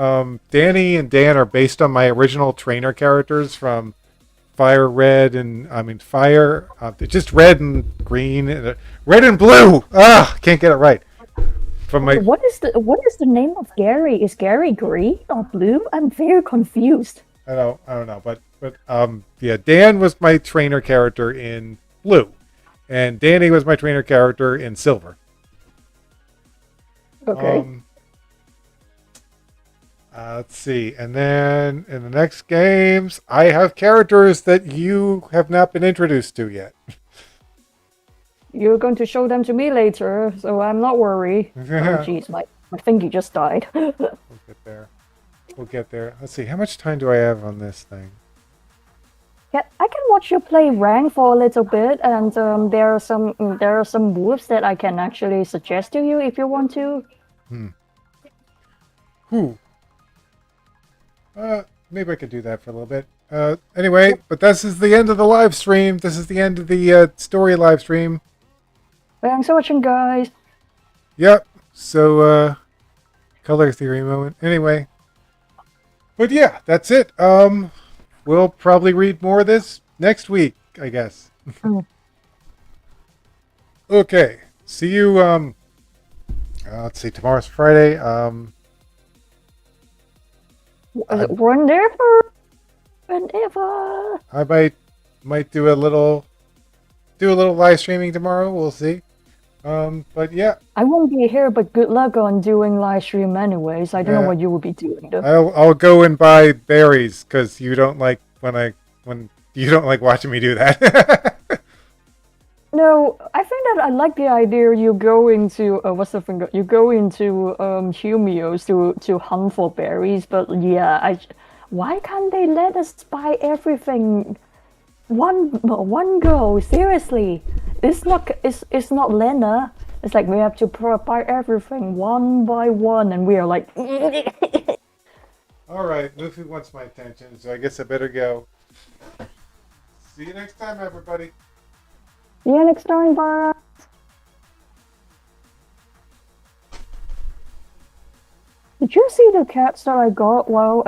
[SPEAKER 1] Danny and Dan are based on my original trainer characters from Fire Red and Fire. Just red and green, red and blue. Can't get it right. From my
[SPEAKER 2] what is the name of Gary? Is Gary green or blue? I'm very confused.
[SPEAKER 1] I don't know, but yeah, Dan was my trainer character in blue, and Danny was my trainer character in silver.
[SPEAKER 2] Okay.
[SPEAKER 1] Let's see. And then in the next games, I have characters that you have not been introduced to yet.
[SPEAKER 2] You're going to show them to me later, so I'm not worried. Oh, jeez, my thingy just died.
[SPEAKER 1] We'll get there. Let's see. How much time do I have on this thing?
[SPEAKER 2] Yeah, I can watch you play rank for a little bit, and there are some moves that I can actually suggest to you if you want to.
[SPEAKER 1] Maybe I could do that for a little bit. Anyway, but this is the end of the live stream. This is the end of the story live stream.
[SPEAKER 2] Thanks for watching, guys.
[SPEAKER 1] Yep. So, color theory moment. Anyway. But yeah, that's it. We'll probably read more of this next week, I guess. Okay. See you, let's see, tomorrow's Friday.
[SPEAKER 2] Whenever.
[SPEAKER 1] I might do a little live streaming tomorrow. We'll see. But yeah,
[SPEAKER 2] I won't be here, but good luck on doing live stream anyways. I don't know what you will be doing though.
[SPEAKER 1] I'll go and buy berries because you don't like when you don't like watching me do that.
[SPEAKER 2] No, I think that I like the idea you go into what's the thing? You go into Humios to hunt for berries, but yeah, why can't they let us buy everything? One go, seriously. It's not Lena. It's like we have to buy everything one by one, and we are like.
[SPEAKER 1] All right, Luffy wants my attention, so I guess I better go. See you next time, everybody.
[SPEAKER 2] See you next time, bye. Did you see the cats that I got while